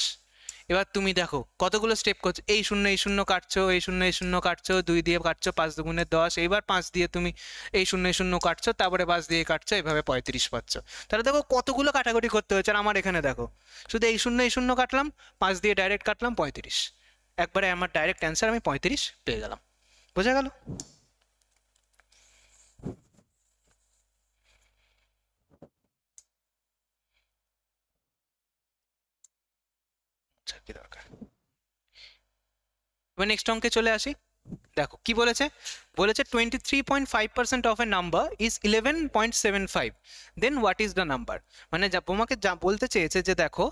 এবার তুমি দেখো কতগুলো স্টেপ করছো, এই শূন্য কাটছো, এই শূন্য কাটছো, 2 দিয়ে কাটছো, 5 দুগুণে 10, এইবার 5 দিয়ে তুমি এই শূন্য কাটছো, তারপরে 5 দিয়ে কাটছো, এইভাবে 35 পাচ্ছ। তাহলে দেখো কতগুলো কাটাকুটি করতে হয়েছে, আর আমার এখানে দেখো শুধু এই শূন্য কাটলাম, 5 দিয়ে ডাইরেক্ট কাটলাম 35, একবারে আমার ডাইরেক্ট অ্যান্সার আমি 35 পেয়ে গেলাম, বোঝা গেল? কি দরকার, এবার নেক্সট অঙ্কে চলে আসি। দেখো কি বলেছে, বলেছে 23.5% of a number is 11.75, then what is the number. মানে তোমাকে যা বলতে চেয়েছে যে দেখো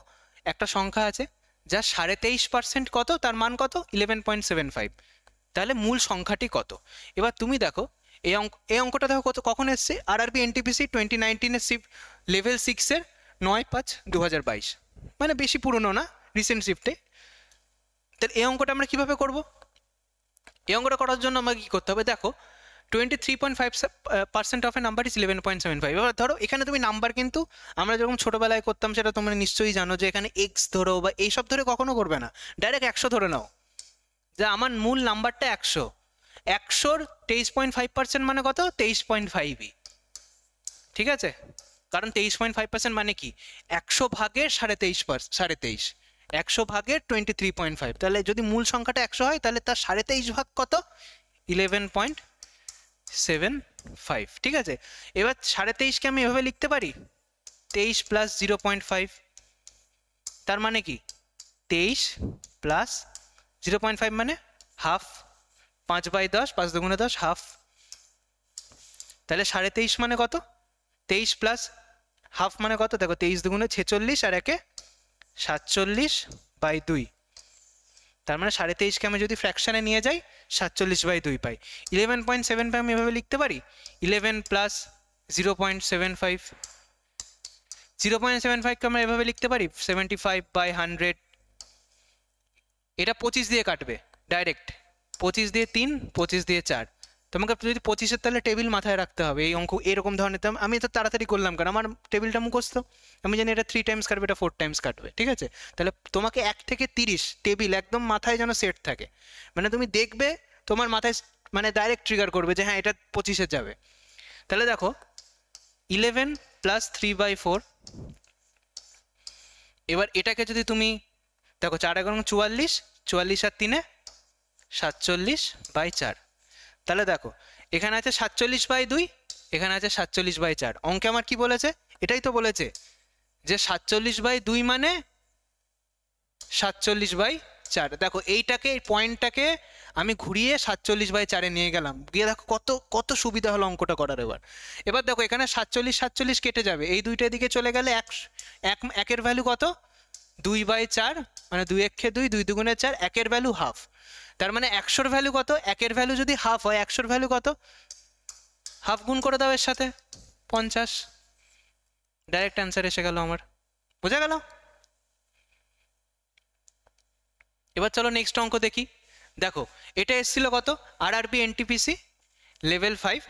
একটা সংখ্যা আছে যা 23.5% কত, তার মান কত 11.75, তাহলে মূল সংখ্যাটি কত। এবার তুমি দেখো এই অঙ্কটা দেখো কখন এসছে, আরআরবি এনটিপিসি 2019-এর লেভেল 6-এর 9/5/2022, মানে বেশি পুরনো না, রিসেন্ট শিফটে। তাহলে এই অঙ্কটা আমরা কিভাবে করব? এই অঙ্কটা করার জন্য আমাকে কি করতে হবে, দেখো 23.5% অফ এ নাম্বার ইজ 11.75। এবার ধরো এখানে তুমি নাম্বার কিন্তু আমরা যেরকম ছোটবেলায় করতাম সেটা তোমরা নিশ্চয়ই জানো, যে এখানে এক্স ধরো বা এইসব ধরে কখনো করবে না, ডাইরেক্ট 100 ধরে নাও, যে আমার মূল নাম্বারটা 100, 100-র 23.5% মানে কত 23.5, ঠিক আছে? কারণ 23.5% মানে কি 100 ভাগের 23.5, 100 ভাগের 23.5, তাহলে যদি মূল সংখ্যাটা 100 হয় তাহলে তার 23.5 ভাগ কত? 11.75, ঠিক আছে। এবার 23.5কে আমি এভাবে লিখতে পারি 23 প্লাস 0.5, তার মানে কি 23 প্লাস 0.5 মানে হাফ, 5/10, 5 দুগুণে 10, হাফ। তাহলে 23.5 মানে কত? 23 প্লাস হাফ মানে কত? দেখো 23 দুগুণে 46 আর একে 47/2, তার মানে 23.5কে আমি যদি ফ্র্যাকশনে নিয়ে যাই 47/2 পাই। 11.75 আমি এভাবে লিখতে পারি 11 প্লাস 0.75, 0.75কে আমরা এভাবে লিখতে পারি 75/100। এটা 25 দিয়ে কাটবে ডাইরেক্ট, 25 দিয়ে 3, 25 দিয়ে 4। তোমাকে যদি 25-এর তাহলে টেবিল মাথায় রাখতে হবে, এই অঙ্ক এরকম ধরনের। আমি তো তাড়াতাড়ি করলাম কারণ আমার টেবিলটা মুখস্থ, আমি জানি এটা 3 টাইমস কাটবে, এটা 4 টাইমস কাটবে, ঠিক আছে। তাহলে তোমাকে 1 থেকে 30 টেবিল একদম মাথায় যেন সেট থাকে, মানে তুমি দেখবে তোমার মাথায় মানে ডাইরেক্ট ট্রিগার করবে যে হ্যাঁ এটা 25-এ যাবে। তাহলে দেখো 11 প্লাস 3/4, এবার এটাকে যদি তুমি দেখো 4 এগারো 44, 44 আর 3-এ 47/4, তাহলে দেখো এখানে আছে 47/2, এখানে আছে 47/4। অঙ্কে আমার কি বলেছে? এটাই তো বলেছে যে 47/2 মানে 47/4। দেখো এইটাকে, এই পয়েন্টটাকে আমি ঘুরিয়ে 47/4-এ নিয়ে গেলাম, গিয়ে দেখো কত কত সুবিধা হলো অঙ্কটা করার। এবার দেখো এখানে 47 কেটে যাবে, এই দুইটা দিকে চলে গেলে একের ভ্যালু কত? 2/4, মানে 2 একে 2, 2 দুগুণে 4, একের ভ্যালু হাফ। তার মানে 100-র ভ্যালু কত? একের ভ্যালু যদি হাফ হয় 100-র ভ্যালু কত? হাফ গুণ করে দাও এর সাথে 50, ডাইরেক্ট অ্যান্সার এসে গেল আমার। বোঝা গেল? এবার চলো নেক্সট অঙ্ক দেখি। দেখো এটা এসেছিল কত? আরআরবি এনটিপিসি লেভেল 5,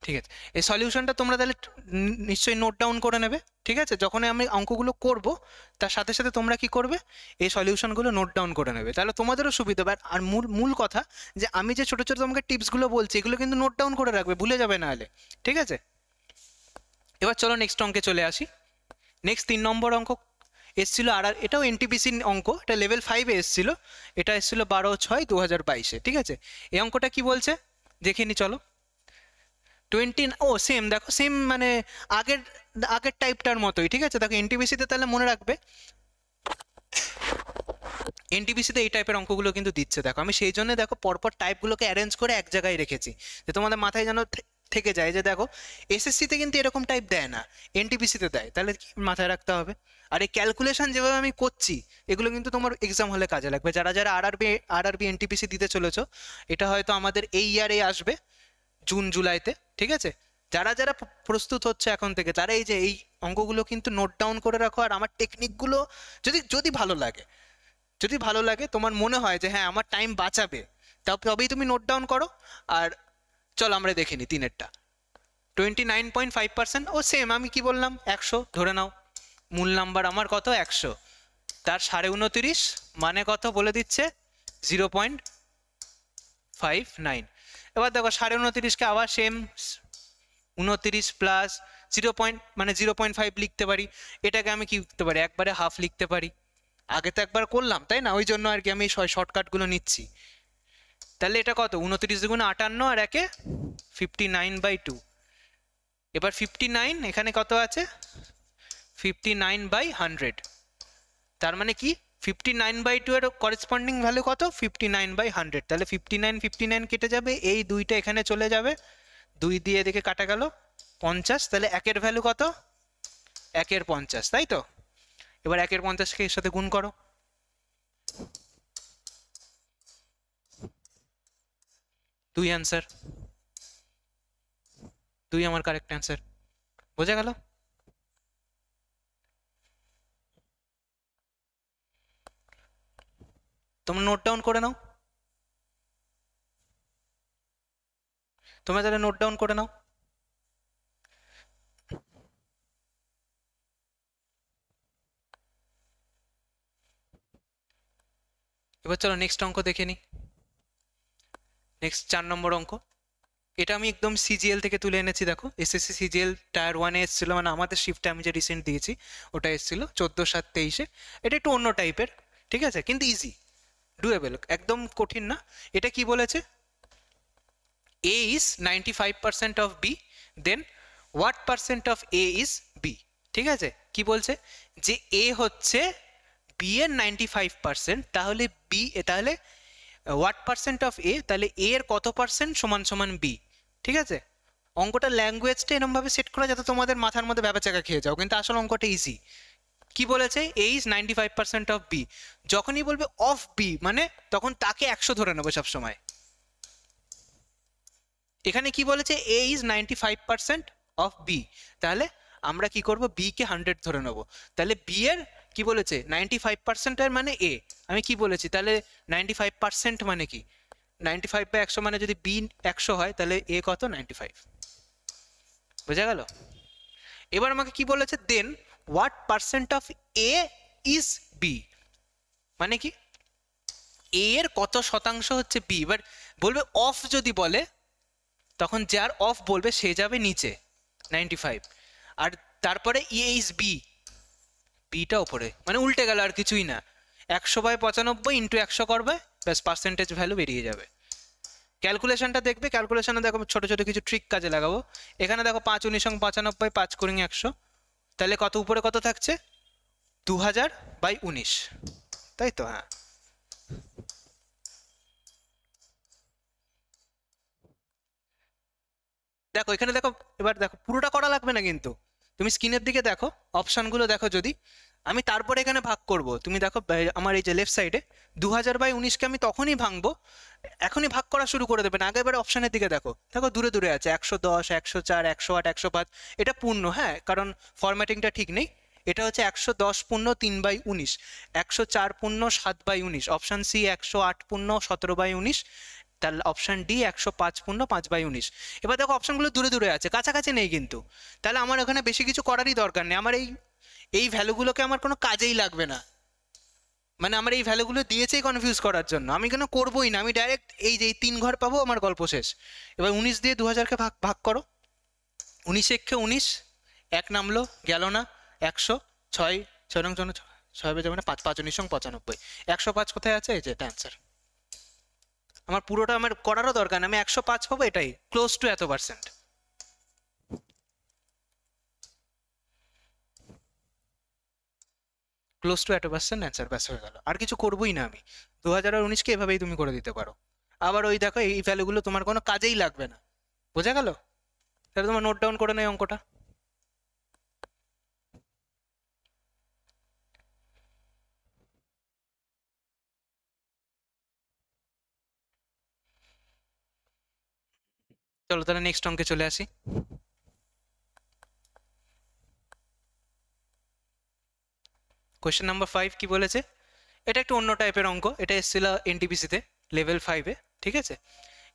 ঠিক আছে। এই সলিউশনটা তোমরা তাহলে নিশ্চয়ই নোট ডাউন করে নেবে, ঠিক আছে। যখন আমি অঙ্কগুলো করব তার সাথে সাথে তোমরা কি করবে, এই সলিউশনগুলো নোট ডাউন করে নেবে, তাহলে তোমাদেরও সুবিধা হবে। আর মূল মূল কথা যে আমি যে ছোটো ছোটো তোমাকে টিপসগুলো বলছি এগুলো কিন্তু নোট ডাউন করে রাখবে, ভুলে যাবে না হলে, ঠিক আছে। এবার চলো নেক্সট অঙ্কে চলে আসি। নেক্সট 3 নম্বর অঙ্ক এসছিল, আর এটাও এনটিপিসি অঙ্ক, এটা লেভেল 5-এ এসছিল। এটা এসছিল 12/6/2022-এ, ঠিক আছে। এই অঙ্কটা কি বলছে দেখে নি চলো। 20, ও সেম, দেখো সেম মানে আগের আগের টাইপটার মতোই, ঠিক আছে। দেখো এনটিপিসিতে তাহলে মনে রাখবে, এনটিপিসিতে এই টাইপের অঙ্কগুলো কিন্তু দিচ্ছে। দেখো আমি সেই জন্য দেখো পরপর টাইপগুলোকে অ্যারেঞ্জ করে এক জায়গায় রেখেছি, যে তোমাদের মাথায় যেন থেকে যায় যে দেখো এসএসসিতে কিন্তু এরকম টাইপ দেয় না, এনটিপিসিতে দেয়, তাহলে কি মাথায় রাখতে হবে। আর এই ক্যালকুলেশন যেভাবে আমি করছি এগুলো কিন্তু তোমার এক্সাম হলে কাজে লাগবে। যারা যারা আরআরবি এনটিপিসি দিতে চলেছো, এটা হয়তো আমাদের এই ইয়ারে আসবে জুন জুলাইতে, ঠিক আছে। যারা যারা প্রস্তুত হচ্ছে এখন থেকে, তারা এই যে এই অঙ্কগুলো কিন্তু নোট ডাউন করে রাখো। আর আমার টেকনিকগুলো যদি যদি ভালো লাগে, যদি ভালো লাগে তোমার মনে হয় যে হ্যাঁ আমার টাইম বাঁচাবে, তবেই তুমি নোট ডাউন করো। আর চলো আমরা দেখে নিই তিনেরটা। 29.5%, ও সেম, আমি কি বললাম 100 ধরে নাও, মূল নাম্বার আমার কত 100, তার 29.5 মানে কত বলে দিচ্ছে 0.59। এবার দেখো 29.5কে আবার সেম 29 প্লাস 0 মানে 0.5 লিখতে পারি। এটাকে আমি কি লিখতে পারি, একবারে হাফ লিখতে পারি। আগে তো একবার করলাম তাই না, ওই জন্য আর কি আমি শর্টকাটগুলো নিচ্ছি। তাহলে এটা কত 29 দুগুণে 58 আর একে 59/2। এবার 59 এখানে কত আছে 59/100, তার মানে কি 59/2 এর করেসপন্ডিং ভ্যালু কত 59/100। তাহলে 59 কেটে যাবে, এই দুইটা এখানে চলে যাবে, 2 দিয়ে এদিকে কাটা গেল 50। তাহলে একের ভ্যালু কত, একের 50, তাই তো। এবার একের 50কে এর সাথে গুণ করো, 2 অ্যান্সার, 2 আমার কারেক্ট অ্যান্সার। বোঝা গেল? তোমরা নোট ডাউন করে নাও, তোমরা তাহলে নোট ডাউন করে নাও। এবার চলো নেক্সট অঙ্ক দেখে নিই। নেক্সট 4 নম্বর অঙ্ক, এটা আমি একদম সিজিএল থেকে তুলে এনেছি। দেখো এসএসসি সিজিএল টায়ার 1-এ এসেছিল, মানে আমাদের শিফটে আমি যে রিসেন্ট দিয়েছি ওটা এসেছিল 14/7/23-এ। এটা একটু অন্য টাইপের, ঠিক আছে, কিন্তু ইজি, ডুয়েবল, একদম কঠিন না। এটা কি বলেছে, A is 95% of B, then what percent of A is B? ঠিক আছে, কি বলছে যে A হচ্ছে B এর 95%, তাহলে B, তাহলে what percent of A, তাহলে A এর কত পার্সেন্ট সমান সমান B। ঠিক আছে, অঙ্কটা ল্যাঙ্গুয়েজটা এরকম ভাবে সেট করা যাতে তোমাদের মাথার মধ্যে ভ্যাবাচাকা খেয়ে যাও, কিন্তু আসলে অঙ্কটা ইজি। কি বলেছে, A is 95% of B, যখনই বলবে অফ B মানে তখন তাকে 100 ধরে নেবো সবসময়। এখানে কি বলেছে, A is 95% of B, তাহলে আমরা কি করব, B কে 100 ধরে নেব। তাহলে B এর কি বলেছে 95% এর মানে A, আমি কি বলেছি, তাহলে 95% মানে কি, 95/100 মানে যদি B 100 হয় তাহলে A কত, 95। বোঝা গেল? এবার আমাকে কি বলেছে, then what percent of A is B, মানে কি A এর কত শতাংশ হচ্ছে B। এবার বলবে অফ, যদি বলে তখন যার অফ বলবে সে যাবে নিচে 95, আর তারপরে A is B, বিটা ওপরে, মানে উল্টে গেল, আর কিছুই না। 100/95 ইন্টু 100 করবে, ব্যাস পার্সেন্টেজ ভ্যালু বেরিয়ে যাবে। ক্যালকুলেশনটা দেখবে, ক্যালকুলেশনে দেখো ছোট ছোট কিছু ট্রিক কাজে লাগাবো। এখানে দেখো 5×9=95, 5×100, তাহলে কত উপরে কত থাকছে, 2000/19, তাই তো? হ্যাঁ, দেখো এখানে দেখো, এবার দেখো পুরোটা করা লাগবে না, কিন্তু তুমি স্ক্রিনের দিকে দেখো, অপশনগুলো দেখো। যদি আমি তারপরে এখানে ভাগ করব, তুমি দেখো আমার এই যে লেফট সাইডে 2000/19কে আমি তখনই ভাঙবো, এখনই ভাগ করা শুরু করে দেবেন। আগে এবার অপশনের দিকে দেখো, দেখো দূরে দূরে আছে 110, 104, 108, 105, এটা পূর্ণ, হ্যাঁ, কারণ ফরম্যাটিংটা ঠিক নেই। এটা হচ্ছে 110 পূর্ণ 3/19, 104 পূর্ণ 7/19, অপশন সি 108 পূর্ণ 17/19, তাহলে অপশন ডি 105 পূর্ণ 5/19। এবার দেখো অপশনগুলো দূরে দূরে আছে, কাছাকাছি নেই কিন্তু, তাহলে আমার ওখানে বেশি কিছু করারই দরকার নেই। আমার এই ভ্যালুগুলোকে আমার কোনো কাজেই লাগবে না, মানে আমার এই ভ্যালুগুলো দিয়েছেই কনফিউজ করার জন্য, আমি কেন করবোই না, আমি ডাইরেক্ট এই যে 3 ঘর পাবো, আমার গল্প শেষ। এবার 19 দিয়ে 2000কে ভাগ ভাগ করো, 19 19, 1 নামলো, গেল না, 100, 6 6 জন্য 6 যাবে না, 5 5×19=95, 105 কোথায় আছে, এই যে এটা অ্যান্সার। আমার পুরোটা আমার করারও দরকার নেই, আমি 105 পাবো, এটাই ক্লোজ টু এত পার্সেন্ট। ক্লোজ টু এত পার্সেন্ট অ্যান্সার, ব্যাস হয়ে গেল, আর কিছু করবোই না আমি। 2019কে এভাবেই তুমি করে দিতে পারো। আবার ওই দেখো এই ভ্যালুগুলো তোমার কোনো কাজেই লাগবে না, বোঝা গেল? তাহলে তোমার নোট ডাউন করে নেই অঙ্কটা। চলো তাহলে নেক্সট অঙ্কে চলে আসি। কোয়েশ্চেন নাম্বার 5 কি বলেছে, এটা একটু অন্য টাইপের অঙ্ক, এটা এসেছিল এনটিপিসিতে লেভেল 5-এ। ঠিক আছে,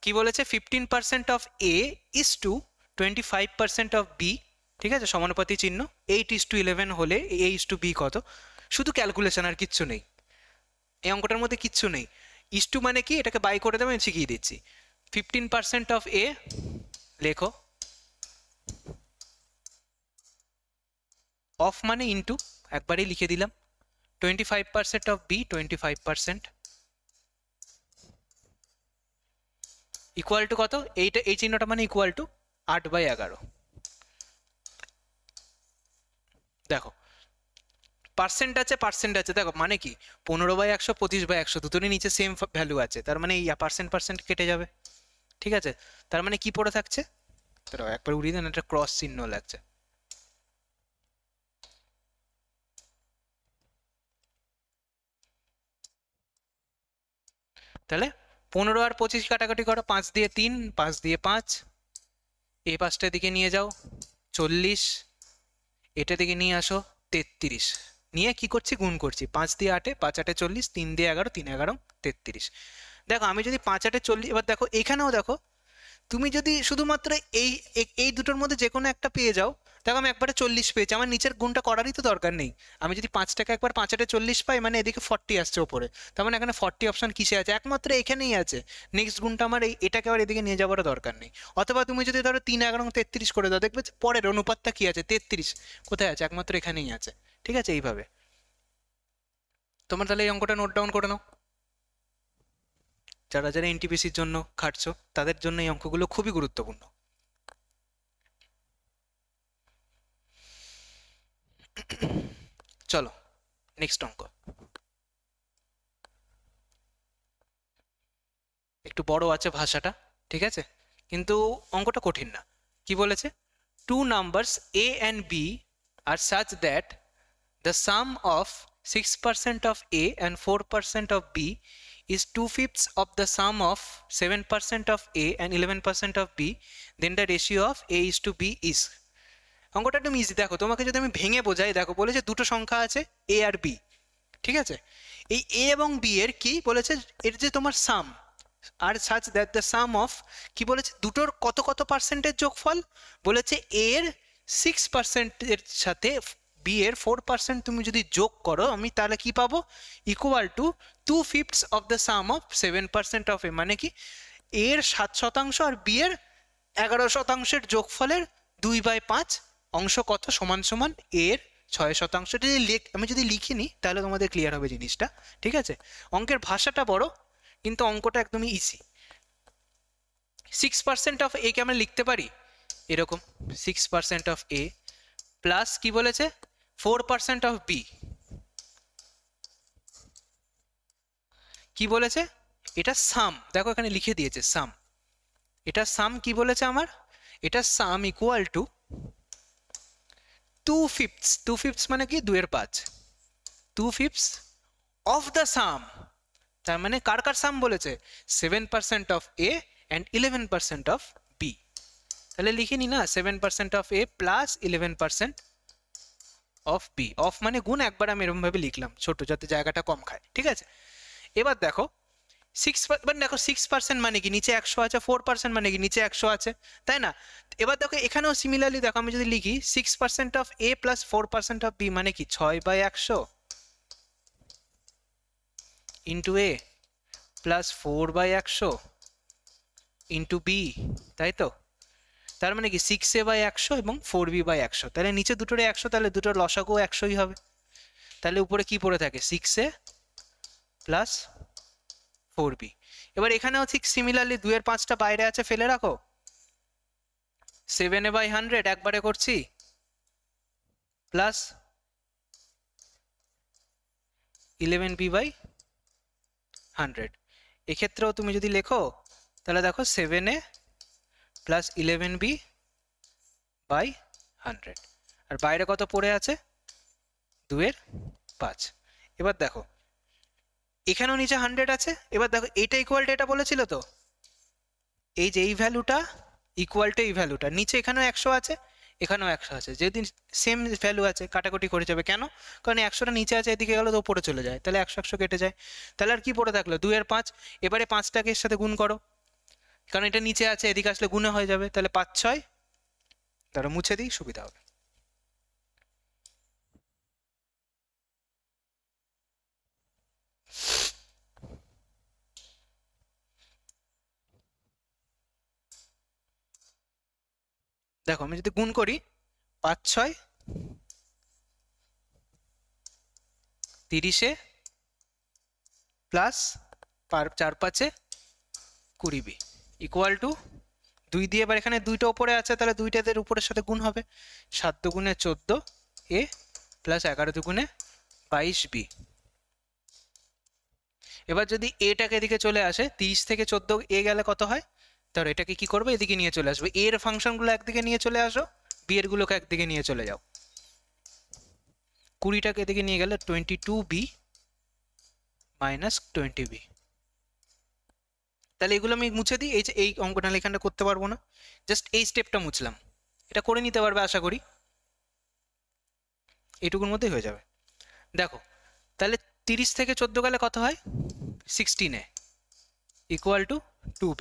কি বলেছে, 15% of A is to 25% of B. ঠিক আছে, সমানুপাতি চিহ্ন, 8:11 হলে এ ইজ টু বি কত। শুধু ক্যালকুলেশন, আর কিচ্ছু নেই এই অঙ্কটার মধ্যে, কিচ্ছু নেই। ইজ টু মানে কি, এটাকে বাই করে দেবে, আমি শিখিয়ে দিচ্ছি। 15% অফ এ লেখো, অফ মানে ইন্টু, একবারেই লিখে দিলাম। 25% অফ বি, 25% ইকুয়াল টু কত, এইটা এই চিহ্নটা মানে ইকুয়াল টু 8/11। দেখো পার্সেন্ট আছে, পার্সেন্ট আছে, দেখো মানে কি 15/100, 25/100, দুটোরই নিচে সেম ভ্যালু আছে, তার মানে এই পার্সেন্ট পার্সেন্ট কেটে যাবে। ঠিক আছে, তার মানে কি পড়ে থাকছে, দাঁড়াও একবার উড়িয়ে দেন, একটা ক্রস চিহ্ন লাগছে। তাহলে 15 আর 25 কাটাকাটি করো, 5 দিয়ে 3, 5 দিয়ে 5, এই 5টার দিকে নিয়ে যাও 40, এটা দিকে নিয়ে আসো 33, নিয়ে কি করছি, গুণ করছি, 5 দিয়ে 8, 5 8 40, 3 দিয়ে 11, 3 11 33। দেখো আমি যদি 5 8 40, এবার দেখো এখানেও দেখো, তুমি যদি শুধুমাত্র এই এই দুটোর মধ্যে যে কোনো একটা পেয়ে যাও, দেখো আমি একবারে 40 পেয়েছি, আমার নিচের গুণটা করারই তো দরকার নেই। আমি যদি 5 টাকা একবার 5 40 পাই, মানে এদিকে 40 আসছে ওপরে, তার মানে এখানে 40 অপশন কিসে আছে, একমাত্র এখানেই আছে। নেক্সট গুণটা আমার এটাকে আবার এদিকে নিয়ে যাওয়ার দরকার নেই। অথবা তুমি যদি ধরো 3 11 33 করে দাও, দেখবে পরের অনুপাতটা কি আছে, 33 কোথায় আছে, একমাত্র এখানেই আছে। ঠিক আছে, এইভাবে তোমরা তাহলে এই অঙ্কটা নোট ডাউন করে নাও। যারা যারা এনটিপিসির জন্য খাটছো তাদের জন্য এই অঙ্কগুলো খুবই গুরুত্বপূর্ণ। চলো নেক্সট অঙ্ক। একটু বড় আছে ভাষাটা, ঠিক আছে, কিন্তু অঙ্কটা কঠিন না। কি বলেছে, two numbers A and B are such that the sum of 6% of A and 4% of B is 2/5 of the sum of 7% of A and 11% of B, then the ratio of A is to B is. অঙ্কটা একদম easy. দেখো তোমাকে যদি আমি ভেঙে বোঝাই, দেখো বলেছে দুটো সংখ্যা আছে এ আর বি, ঠিক আছে, এই এ এবং বি এর কি বলেছে, এর যে তোমার sum are such that the sum of, কি বলেছে, দুটোর কত কত পার্সেন্টের যোগফল, বলেছে এর 6%-এর সাথে বি এর 4% তুমি যদি যোগ করো, আমি তাহলে কি পাবো, equal to 2/5 of the sum of 7% of A, মানে কি এর 7% আর বি এর 11%-এর যোগফলের 2/5 অংশ কত, সমান সমান এর 6%। আমি যদি লিখে নিই তাহলে তোমাদের ক্লিয়ার হবে জিনিসটা। ঠিক আছে, অঙ্কের ভাষাটা বড় কিন্তু অঙ্কটা একদমই ইজি। 6% অফ এ কে আমরা লিখতে পারি এরকম, 6% অফ এ প্লাস কি বলেছে 4% অফ বি, কি বলেছে, এটা সাম, দেখো এখানে লিখে দিয়েছে সাম, এটা সাম কি বলেছে আমার, এটা সাম ইকুয়াল টু 2/5 মানে কি 2/5, 2/5 অফ দ্য সাম, তার মানে কার কার সাম বলেছে, 7% of A and 11% of B. তাহলে লিখে নি না, 7% of A plus 11% of B, of মানে গুণ, একবার আমি এরকম ভাবে লিখলাম ছোট, যাতে জায়গাটা কম খায়। ঠিক আছে, এবার দেখো 6% মানে কি নিচে 100 আছে, 4% মানে কি নিচে 100 আছে, তাই না। এবার দেখো এখানেও সিমিলারলি দেখো, আমি যদি লিখি 6% of A plus 4% of B মানে কি 6/100 into A plus 4/100 into B, তাই তো, তার মানে কি 6a/100 এবং 4b/100, তাহলে নিচে দুটোরে 100, তাহলে দুটোর লসাগু 100ই হবে। তাহলে উপরে কি পড়ে থাকে 6a প্লাস 4b। এবার এখানেও ঠিক সিমিলারলি 2 এর 5টা বাইরে আছে, ফেলে রাখো, 7a/100 একবারে করছি প্লাস 11b/100। এক্ষেত্রেও তুমি যদি লেখো তাহলে দেখো 7a প্লাস 11b/100, আর বাইরে কত পড়ে আছে 2 এর 5। এবার দেখো এখানেও নিচে 100 আছে, এবার দেখো এটা ইকুয়াল টু এটা বলেছিল তো, এই যে এই ভ্যালুটা ইকুয়াল টু এই ভ্যালুটা, নিচে এখানেও 100 আছে এখানেও 100 আছে, যেদিন সেম ভ্যালু আছে কাটাকুটি করে যাবে, কেন, কারণ 100টা নিচে আছে এদিকে গেলে তো উপরে চলে যায়, তাহলে 100 কেটে যায়, তাহলে আর কি পড়ে থাকলো 2 এর 5। এবারে 5টাকে এর সাথে গুণ করো, কারণ এটা নিচে আছে এদিকে আসলে গুণে হয়ে যাবে, তাহলে 5 6, তাহলে মুছে দিই সুবিধা হবে। দেখো আমি যদি গুণ করি 5 6 30 প্লাস 4 5 20b ইকুয়াল টু 2 দিয়ে, এবার এখানে 2টা উপরে আছে তাহলে 2টাদের উপরের সাথে গুণ হবে, 7 দুগুণে 14 এ প্লাস 11 দুগুণে 22b। এবার যদি এটাকে এদিকে চলে আসে, 30 থেকে 14 এ গেলে কত হয়, তাহলে এটাকে কি করবে এদিকে নিয়ে চলে আসবে, এর ফাংশনগুলো একদিকে নিয়ে চলে আসো, বি এর গুলোকে একদিকে নিয়ে চলে যাও, 20টাকে এদিকে নিয়ে গেলে 22b মাইনাস 20b। তাহলে এগুলো আমি মুছে দিই, এই যে এই অঙ্কটা এখানটা করতে পারবো না, জাস্ট এই স্টেপটা মুছলাম, এটা করে নিতে পারবে আশা করি, এইটুকুর মধ্যেই হয়ে যাবে। দেখো তাহলে 30 থেকে 14 গেলে কত হয় 16a ইকুয়াল টু 2b।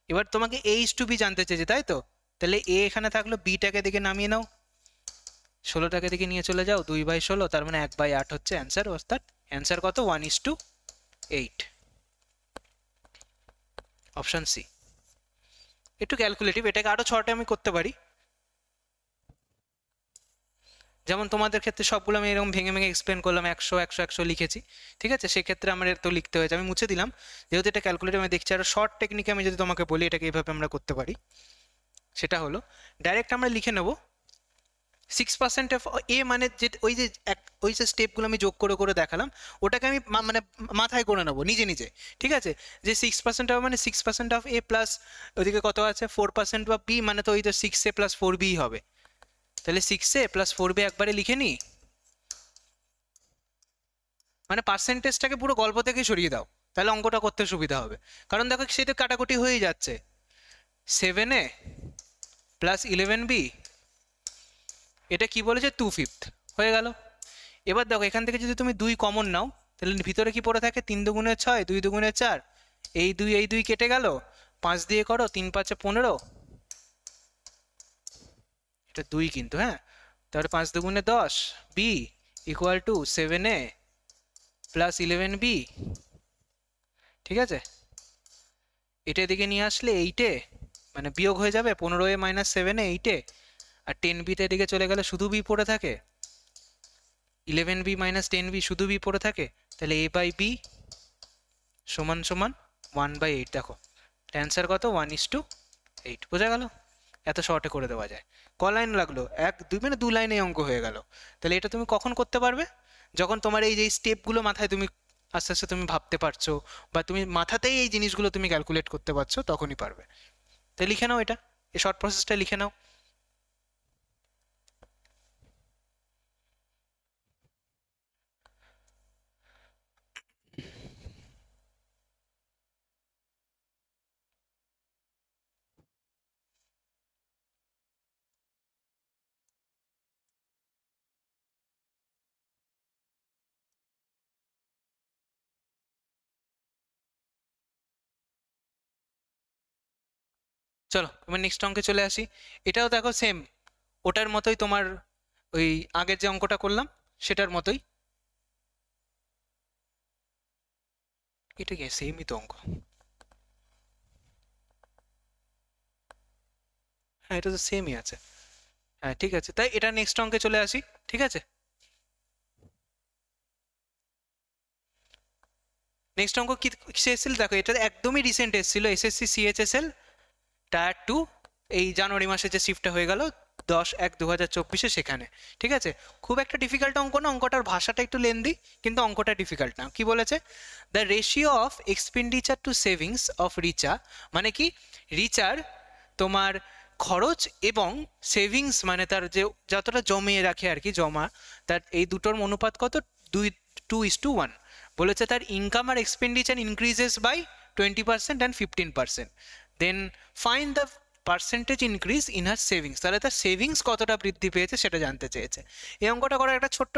এবার তোমাকে a is to b জানতে চেয়েছে তাই তো, তাহলে এ এখানে থাকলো, বিটাকে দিকে নামিয়ে নাও, 16টাকে দিকে নিয়ে চলে যাও, 2/16, তার মানে 1/8 হচ্ছে অ্যান্সার। অর্থাৎ অ্যান্সার কত? 1:8। Option C. একটু ক্যালকুলেটিভ, এটাকে আরো ছটে আমি করতে পারি, যেমন তোমাদের ক্ষেত্রে সবগুলো আমি এরকম ভেঙে ভেঙে এক্সপ্লেন করলাম, 100 100 100 লিখেছি, ঠিক আছে? সেক্ষেত্রে আমার তো লিখতে হয়েছে, আমি মুছে দিলাম যেহেতু এটা ক্যালকুলেটিভ। আমি দেখছি আরো শর্ট টেকনিকে আমি যদি তোমাকে বলি এটাকে এইভাবে আমরা করতে পারি, সেটা হলো ডাইরেক্ট আমরা লিখে নেব 6% অফ এ, মানে যে ওই যে স্টেপগুলো আমি যোগ করে করে দেখালাম, ওটাকে আমি মানে মাথায় করে নেবো নিজে নিজে, ঠিক আছে? যে 6% অফ মানে 6% অফ এ প্লাস ওইদিকে কত আছে 4% অফ বি, মানে তো ওই তো 6a প্লাস 4b হবে। তাহলে 6a প্লাস 4b একবারে লিখে নি, মানে পার্সেন্টেজটাকে পুরো গল্প থেকে সরিয়ে দাও, তাহলে অঙ্কটা করতে সুবিধা হবে। কারণ দেখো সেটা কাটাকুটি হয়ে যাচ্ছে, 7a প্লাস 11b, এটা কি বলেছে 2/5 হয়ে গেল। এবার দেখো এখান থেকে যদি তুমি 2 কমন নাও, তাহলে ভিতরে কি পড়ে থাকে? 3 দুগুণে 6, 2 দুগুণে 4, এই 2 কেটে গেল, 5 দিয়ে করো, 3 5 15, এটা 2 কিন্তু, হ্যাঁ। তাহলে 5 দুগুণে 10, B equal to 7a plus 11b, ঠিক আছে? এটা এদিকে নিয়ে আসলে 8a, মানে বিয়োগ হয়ে যাবে 15a মাইনাস 7a 8a, আর 10bতে এদিকে চলে গেলে শুধু বি পড়ে থাকে, 11b মাইনাস 10b শুধু বি পড়ে থাকে, তাহলে a বাই বি সমান সমান 1/8। দেখো অ্যান্সার কত? 1:8। বোঝা গেল? এত শর্টে করে দেওয়া যায়। ক লাইন লাগলো? 1 2, মানে 2 লাইনে অঙ্ক হয়ে গেল। তাহলে এটা তুমি কখন করতে পারবে? যখন তোমার এই যে স্টেপগুলো মাথায় তুমি আস্তে আস্তে তুমি ভাবতে পারছো, বা তুমি মাথাতেই এই জিনিসগুলো তুমি ক্যালকুলেট করতে পারছো, তখনই পারবে। তো লিখে নাও এটা, এই শর্ট প্রসেসটা লিখে নাও। চলো এবার নেক্সট অঙ্কে চলে আসি। এটাও দেখো সেম ওটার মতোই, তোমার ওই আগের যে অঙ্কটা করলাম সেটার মতোই। এটা কি সেমই তো অঙ্ক? হ্যাঁ এটা তো সেমই আছে। হ্যাঁ ঠিক আছে, তাই এটা নেক্সট অঙ্কে চলে আসি, ঠিক আছে? নেক্সট অঙ্ক কি কিসে এসেছিল দেখো, এটা একদমই রিসেন্ট এসেছিল, এসএসসি সিএইচএসএল টায়ার 2, এই জানুয়ারি মাসে যে শিফটটা হয়ে গেল 10/1/2024, সেখানে, ঠিক আছে? খুব একটা ডিফিকাল্ট অঙ্ক না, অঙ্কটার ভাষাটা একটু লেন্দি, কিন্তু অঙ্কটা ডিফিকাল্ট না। কি বলেছে? The ratio of expenditure to savings of Richa, মানে কি রিচার তোমার খরচ এবং সেভিংস, মানে তার যে যতটা জমিয়ে রাখে আর কি জমা, তার এই দুটোর অনুপাত কত? 2:1। বলেছে তার ইনকাম আর expenditure increases by 20% and 15%, then find the percentage increase in her savings. তাহলে তার সেভিংস কতটা বৃদ্ধি পেয়েছে সেটা জানতে চেয়েছে। এই অঙ্কটা করার একটা ছোট্ট,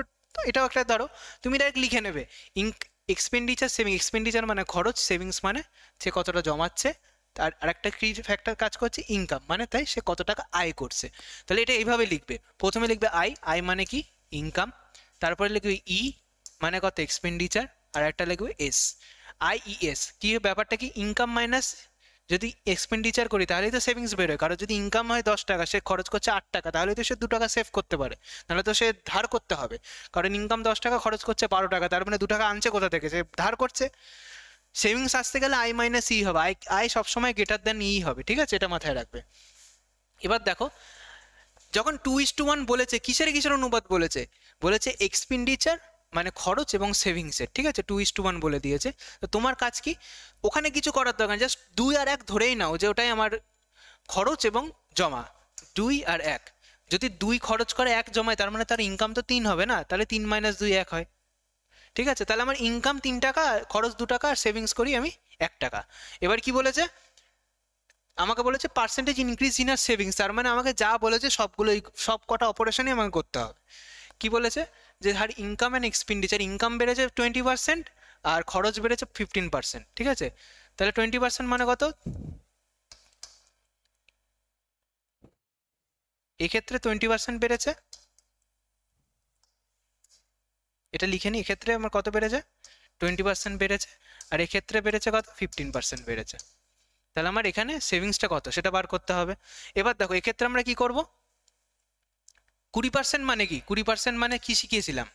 এটাও একটা ধরো তুমি ডাইরেক্ট লিখে নেবে এক্সপেন্ডিচার সেভিং, এক্সপেন্ডিচার মানে খরচ, সেভিংস মানে সে কতটা জমাচ্ছে, আর আরেকটা কি ফ্যাক্টর কাজ করছে? ইনকাম, মানে তাই সে কত টাকা আয় করছে। তাহলে এটা এইভাবে লিখবে, প্রথমে লিখবে আই, আই মানে কি? ইনকাম। তারপরে লিখবে ই, মানে কত? এক্সপেন্ডিচার। আর একটা লিখবে এস, IES। কি ব্যাপারটা কি? ইনকাম মাইনাস যদি এক্সপেন্ডিচার করি তাহলেই তো সেভিংস বেরোয়। কারণ যদি ইনকাম হয় 10 টাকা, সে খরচ করছে 8 টাকা, তাহলে তো সে 2 টাকা সেভ করতে পারে, নাহলে তো সে ধার করতে হবে। কারণ ইনকাম 10 টাকা, খরচ করছে 12 টাকা, তার মানে 2 টাকা আনছে কোথা থেকে? সে ধার করছে। সেভিংস আসতে গেলে আই মাইনাস ই হবে, আই আই সবসময় গ্রেটার দেন ই হবে, ঠিক আছে? এটা মাথায় রাখবে। এবার দেখো যখন 2:1 বলেছে, কিসের কিসের অনুপাত বলেছে? বলেছে এক্সপেন্ডিচার মানে খরচ এবং সেভিংসের, ঠিক আছে? 2:1 বলে দিয়েছে। তো তোমার কাজ কি? ওখানে কিছু করার দরকার, জাস্ট 2 আর 1 ধরেই নাও যে ওটাই আমার খরচ এবং জমা। 2 আর 1, যদি 2 খরচ করে 1 জমায়, তার মানে তার ইনকাম তো 3 হবে না? তাহলে 3 - 2 1 হয়, ঠিক আছে? তাহলে আমার ইনকাম 3 টাকা, খরচ 2 টাকা, আর সেভিংস করি আমি 1 টাকা। এবার কি বলেছে? আমাকে বলেছে percentage increase in her savings, তার মানে আমাকে যা বলেছে সবগুলোই, সব কটা অপারেশনই আমাকে করতে হবে। কি বলেছে? যে হার ইনকাম অ্যান্ড এক্সপেন্ডিচার, ইনকাম বেড়েছে 20% আর খরচ বেড়েছে 15%, ঠিক আছে? তাহলে 20% মানে কত? এক্ষেত্রে 20% বেড়েছে, এটা লিখে নি, এক্ষেত্রে আমার কত বেড়েছে, 20% বেড়েছে, আর এক্ষেত্রে বেড়েছে কত, 15% বেড়েছে। তাহলে আমার এখানে সেভিংসটা কত সেটা বার করতে হবে। এবার দেখো এক্ষেত্রে আমরা কি করব, 20% মানে কি, 20% মানে কি শিখিয়েছিলাম,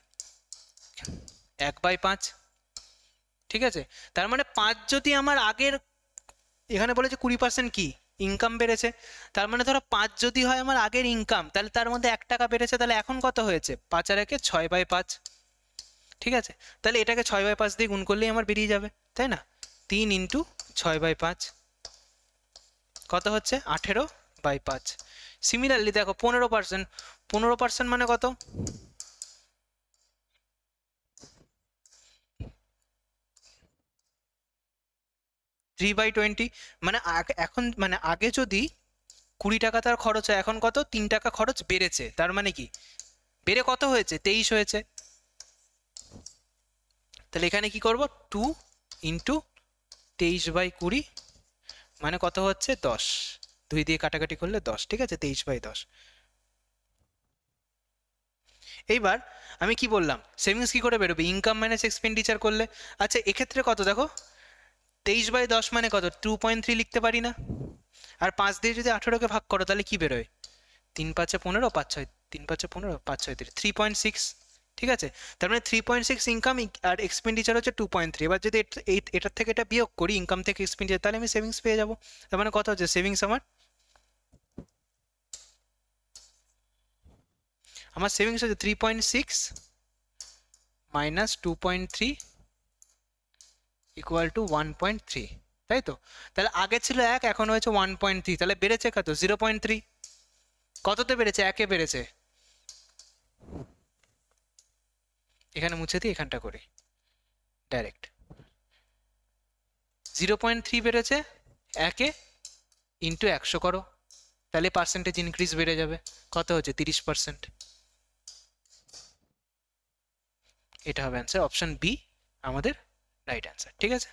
1/5, ঠিক আছে। তার মানে 5 যদি আমার আগের, এখানে বলেছে 20% কি ইনকাম বেড়েছে, তার মানে ধরো 5 যদি হয় আমার আগের ইনকাম, তাহলে তার মধ্যে 1 টাকা বেড়েছে, তাহলে এখন কত হয়েছে, 5 আর 1 6/5, ঠিক আছে। তাহলে এটাকে 6/5 দিয়ে গুণ করলেই আমার বেরিয়ে যাবে, তাই না, 3 ইন্টু 6/5 কত হচ্ছে, 18/5। সিমিলারলি দেখো 15%, 15% মানে কত, 3/20, মানে এখন মানে আগে যদি 20 টাকা তার খরচ হয়, এখন কত, 3 টাকা খরচ বেড়েছে, তার মানে কি বেড়ে কত হয়েছে, 23 হয়েছে। তাহলে এখানে কি করব, 2 ইন্টু 23/20 মানে কত হচ্ছে 10, 2 দিয়ে কাটাকাটি করলে 10, ঠিক আছে, 23/10। এইবার আমি কি বললাম, সেভিংস কি করে বেরোবে, ইনকাম মাইনাস এক্সপেন্ডিচার করলে। আচ্ছা এক্ষেত্রে কত দেখো, 23/10 মানে কত, 2.3 লিখতে পারি না, আর 5 দিয়ে যদি 18কে ভাগ করো তাহলে কি বেরোয়, 3 × 5 = 15, 5 × 6 3 × 5 = 15, 5 × 6 = 3.6, ঠিক আছে। তার মানে 3.6 ইনকাম আর এক্সপেন্ডিচার হচ্ছে 2.3। এবার যদি এটার থেকে এটা বিয়োগ করি ইনকাম থেকে এক্সপেন্ডিচার, তাহলে আমি সেভিংস পেয়ে যাবো। তার মানে কত হচ্ছে, সেভিংস আমার সেভিংস হচ্ছে 3.6 মাইনাস 2.3 ইকুয়াল টু 1.3, তাই তো। তাহলে আগে ছিল 1, এখন হয়েছে 1.3, তাহলে বেড়েছে কত, 0.3। কততে বেড়েছে, 1-এ বেড়েছে, এখানে মুছে দিই, এখানটা করি ডাইরেক্ট, 0.3 বেড়েছে 1-এ, ইন্টু 100 করো, তাহলে পার্সেন্টেজ ইনক্রিজ বেড়ে যাবে, কত হচ্ছে 30%। এটা হবে অ্যান্সার, অপশন বি আমাদের রাইট অ্যান্সার, ঠিক আছে,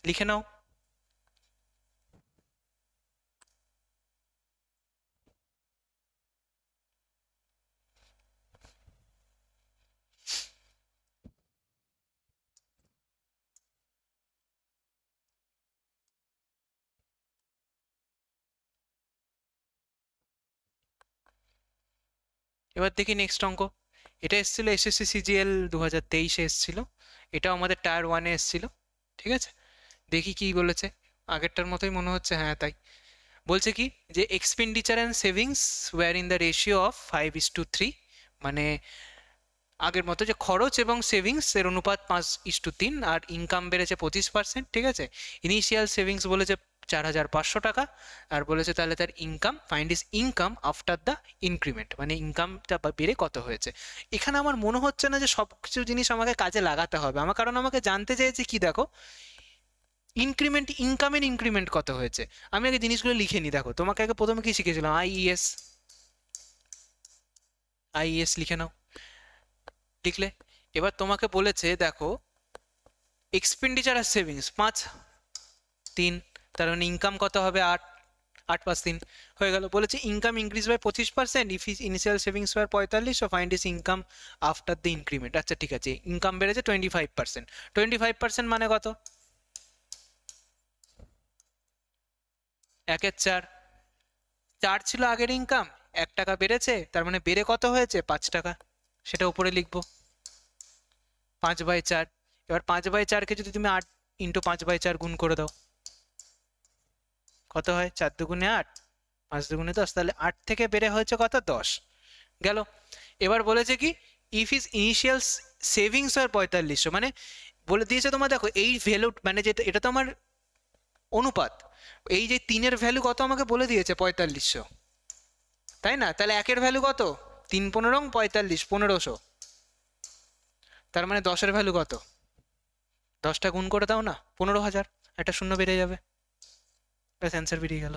লিখে নাও। এবার দেখি নেক্সট অঙ্ক, এটা এসেছিল এসএসসি সিজিএল 2023-এ এসেছিল, এটাও আমাদের টায়ার 1-এ এসেছিল, ঠিক আছে। দেখি কি বলেছে, আগেরটার মতোই মনে হচ্ছে, হ্যাঁ তাই। বলছে কি যে expenditure and savings were in the ratio of 5:3, মানে আগের মতো যে খরচ এবং সেভিংস এর অনুপাত 5:3, আর ইনকাম বেড়েছে 25%, ঠিক আছে। ইনিশিয়াল সেভিংস বলেছে 4,500 টাকা, আর বলেছে তাহলে তার income, find is income after the increment, মানে ইনকামটা বেড়ে কত হয়েছে। এখানে আমার মনে হচ্ছে না যে সব কিছু জিনিস আমাকে কাজে লাগাতে হবে আমার, কারণ আমাকে জানতে চেয়েছে কি দেখো, ইনক্রিমেন্ট, ইনকামের ইনক্রিমেন্ট কত হয়েছে। আমি আগে জিনিসগুলো লিখে নিই, দেখো তোমাকে আগে প্রথমে কি শিখেছিলাম, আইইএস, আইইএস লিখে নাও, লিখলে। এবার তোমাকে বলেছে দেখো এক্সপেন্ডিচার আর সেভিংস 5-3, তার মানে ইনকাম কত হবে 8, 8 + 3 হয়ে গেল। বলেছে income increase by 25%, if is initial savings were 45, so find is income after the increment. আচ্ছা ঠিক আছে, ইনকাম বেড়েছে 25%, 25% মানে কত, 1/4, 4 ছিল আগের ইনকাম, 1 টাকা বেড়েছে, তার মানে বেড়ে কত হয়েছে 5 টাকা, সেটা উপরে লিখবো 5/4। এবার 5/4-কে যদি তুমি 8 ইন্টু 5/4 গুণ করে দাও, কত হয়, 4 দুগুণে 8, 5 দুগুণে 10, তাহলে 8 থেকে বেড়ে হয়েছে কত, 10 গেল। এবার বলেছে কি ইফ ইজ ইনিশিয়াল সেভিংস হয় 4500, মানে বলে দিয়েছে তোমার দেখো এই ভ্যালু, মানে যেটা এটা তো আমার অনুপাত, এই যে 3-এর ভ্যালু কত আমাকে বলে দিয়েছে 4500, তাই না। তাহলে 1-এর ভ্যালু কত, 3×15 = 45, 1500, তার মানে 10-এর ভ্যালু কত, 10টা গুণ করে দাও না, 15,000, একটা শূন্য বেড়ে যাবে, ব্যাস অ্যান্সার বেরিয়ে গেল।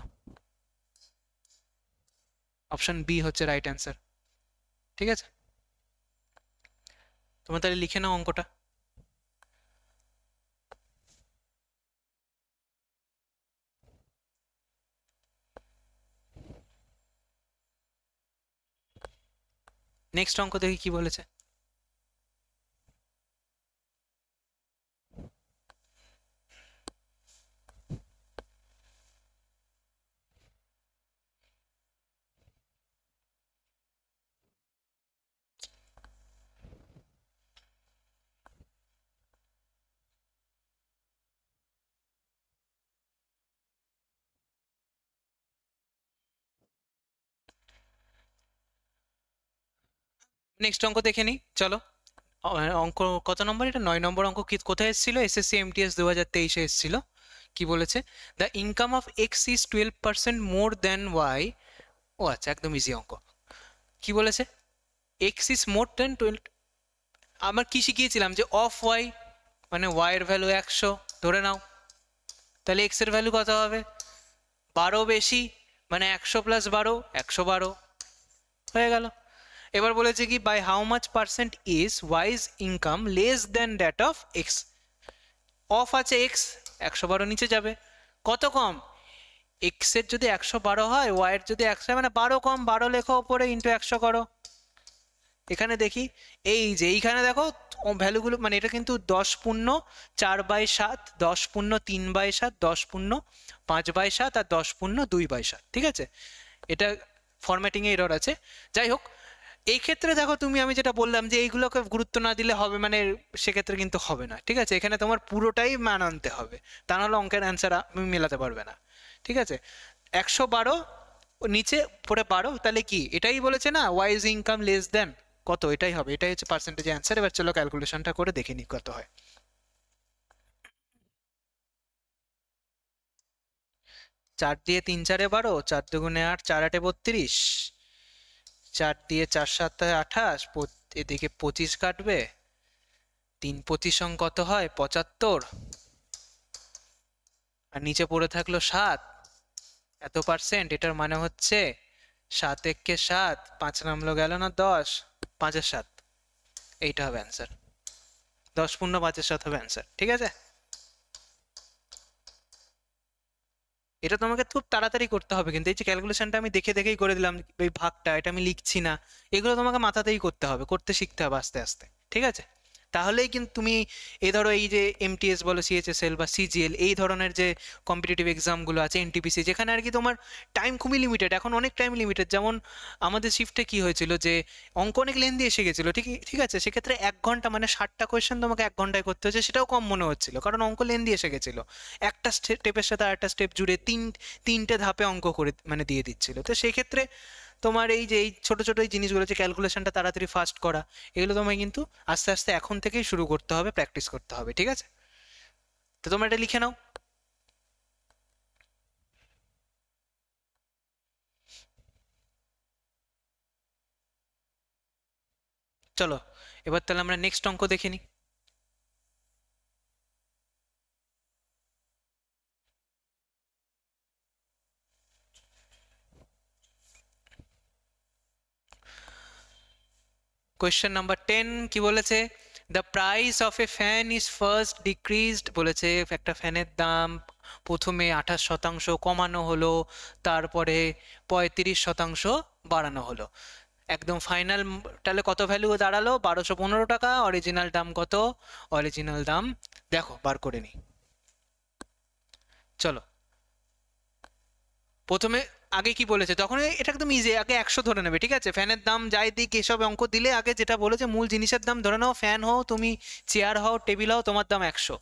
অপশন বি হচ্ছে রাইট অ্যান্সার, ঠিক আছে। তোমরা তাহলে লিখে নাও অঙ্কটা। নেক্সট অঙ্ক দেখি কি বলেছে। নেক্সট অঙ্ক দেখে নিই চলো। অঙ্ক কত নম্বর? এটা 9 নম্বর অঙ্ক। কি কোথায় এসেছিল? এসএসসি এমটিএস 2023-এ এসেছিল। কি বলেছে? The income of X is 12% more than Y. ও আচ্ছা, একদম ইজি অঙ্ক। কি বলেছে? X is more than 12। আমার কি শিখিয়েছিলাম যে অফ ওয়াই মানে ওয়াই এর ভ্যালু 100 ধরে নাও, তাহলে এক্স এর ভ্যালু কত হবে? 12 বেশি, মানে 100 প্লাস 12 112 হয়ে গেল। এবার বলেছে কি by how much percent is Y's income less than that of X. Of আছে এক্স, 112 নিচে যাবে। কত কম? এক্স এর যদি 112 হয়, ওয়াই এর যদি 100, মানে 12 কম। 12 লেখো ওপরে, ইন্টু 100 করো। এখানে দেখি, এই যে এইখানে দেখো ভ্যালুগুলো, মানে এটা কিন্তু 10 পূর্ণ 4/7, 10 পূর্ণ 3/7, 10 পূর্ণ 5/7 আর 10 পূর্ণ 2/7। ঠিক আছে, এটা ফরম্যাটিং এ এরর আছে। যাই হোক, এই ক্ষেত্রে দেখো তুমি, আমি যেটা বললাম যে এইগুলোকে গুরুত্ব না দিলে হবে, মানে সেক্ষেত্রে কিন্তু হবে না। ঠিক আছে, এখানে তোমার পুরোটাই মান আনতে হবে, তা নাহলে অঙ্কের অ্যান্সার তুমি মেলাতে পারবে না। ঠিক আছে, 112 নিচে পড়ে 12, তাহলে কি এটাই বলেছে না, ওয়াইজ ইনকাম লেস দেন কত, এটাই হবে, এটাই হচ্ছে পার্সেন্টেজ অ্যান্সার। এবার চলো ক্যালকুলেশনটা করে দেখে নিই কত হয়। 4 দিয়ে 3 4-এ 12, 4 2 8, 4 8-এ 32, 4 দিয়ে 4 7-এ 28, এদিকে 25 কাটবে, 3 25 কত হয়? 75, আর নিচে পড়ে থাকলো 7, এত পার্সেন্ট। এটার মানে হচ্ছে 7 একে 7, 5 নামলো গেল না 10, 5-এর 7, এইটা হবে অ্যান্সার। 10 পূর্ণ 5-এর 7 হবে অ্যান্সার। ঠিক আছে, এটা তোমাকে খুব তাড়াতাড়ি করতে হবে, কিন্তু এই যে ক্যালকুলেশনটা আমি দেখে দেখেই করে দিলাম, এই ভাগটা এটা আমি লিখছি না, এগুলো তোমাকে মাথাতেই করতে হবে, করতে শিখতে হবে আস্তে আস্তে। ঠিক আছে, তাহলেই কিন্তু তুমি এই ধরো এই যে এমটিএস বলো, সিএইচএসএল বা সিজিএল, এই ধরনের যে কম্পিটিটিভ এক্সামগুলো আছে, এনটিপিসি, যেখানে আর কি তোমার টাইম খুবই লিমিটেড, এখন অনেক টাইম লিমিটেড। যেমন আমাদের শিফটে কি হয়েছিল যে অঙ্ক অনেক লেন্দি এসে গেছিলো। ঠিক ঠিক আছে, সেক্ষেত্রে 1 ঘন্টা, মানে 60টা কোয়েশ্চেন তোমাকে 1 ঘন্টায় করতে হচ্ছে, সেটাও কম মনে হচ্ছিল, কারণ অঙ্ক লেন্দি এসে গেছিলো। একটা স্টেপের সাথে আরেকটা স্টেপ জুড়ে তিনটে ধাপে অঙ্ক করে মানে দিয়ে দিচ্ছিল। তো সেই ক্ষেত্রে তোমার এই যে এই ছোট ছোট এই জিনিসগুলো, যে ক্যালকুলেশনটা তাড়াতাড়ি ফাস্ট করা, এগুলো তোমায় কিন্তু আস্তে আস্তে এখন থেকেই শুরু করতে হবে, প্র্যাকটিস করতে হবে। ঠিক আছে, তো তোমরা এটা লিখে নাও। চলো, এবার তাহলে আমরা নেক্সট অঙ্ক দেখে নিই। কোয়েশ্চেন নাম্বার 10 কি বলেছে? The price of A fan is first decreased. বলেছে একটা ফ্যানের দাম প্রথমে 28% কমানো হলো, তারপরে 35% বাড়ানো হলো, একদম ফাইনাল তাহলে কত ভ্যালু দাঁড়ালো? 1215 টাকা। অরিজিনাল দাম কত? অরিজিনাল দাম দেখো বার করে নি। চলো, প্রথমে আগে কি বলেছে তখন, এটা একদম ইজি, আগে 100 ধরে নেবে। ঠিক আছে, ফ্যানের দাম যাই দিক এসব অঙ্ক দিলে আগে যেটা বলেছে, মূল জিনিসের দাম ধরে নাও। ফ্যান হও তুমি, চেয়ার হও, টেবিল হও, তোমার দাম 100।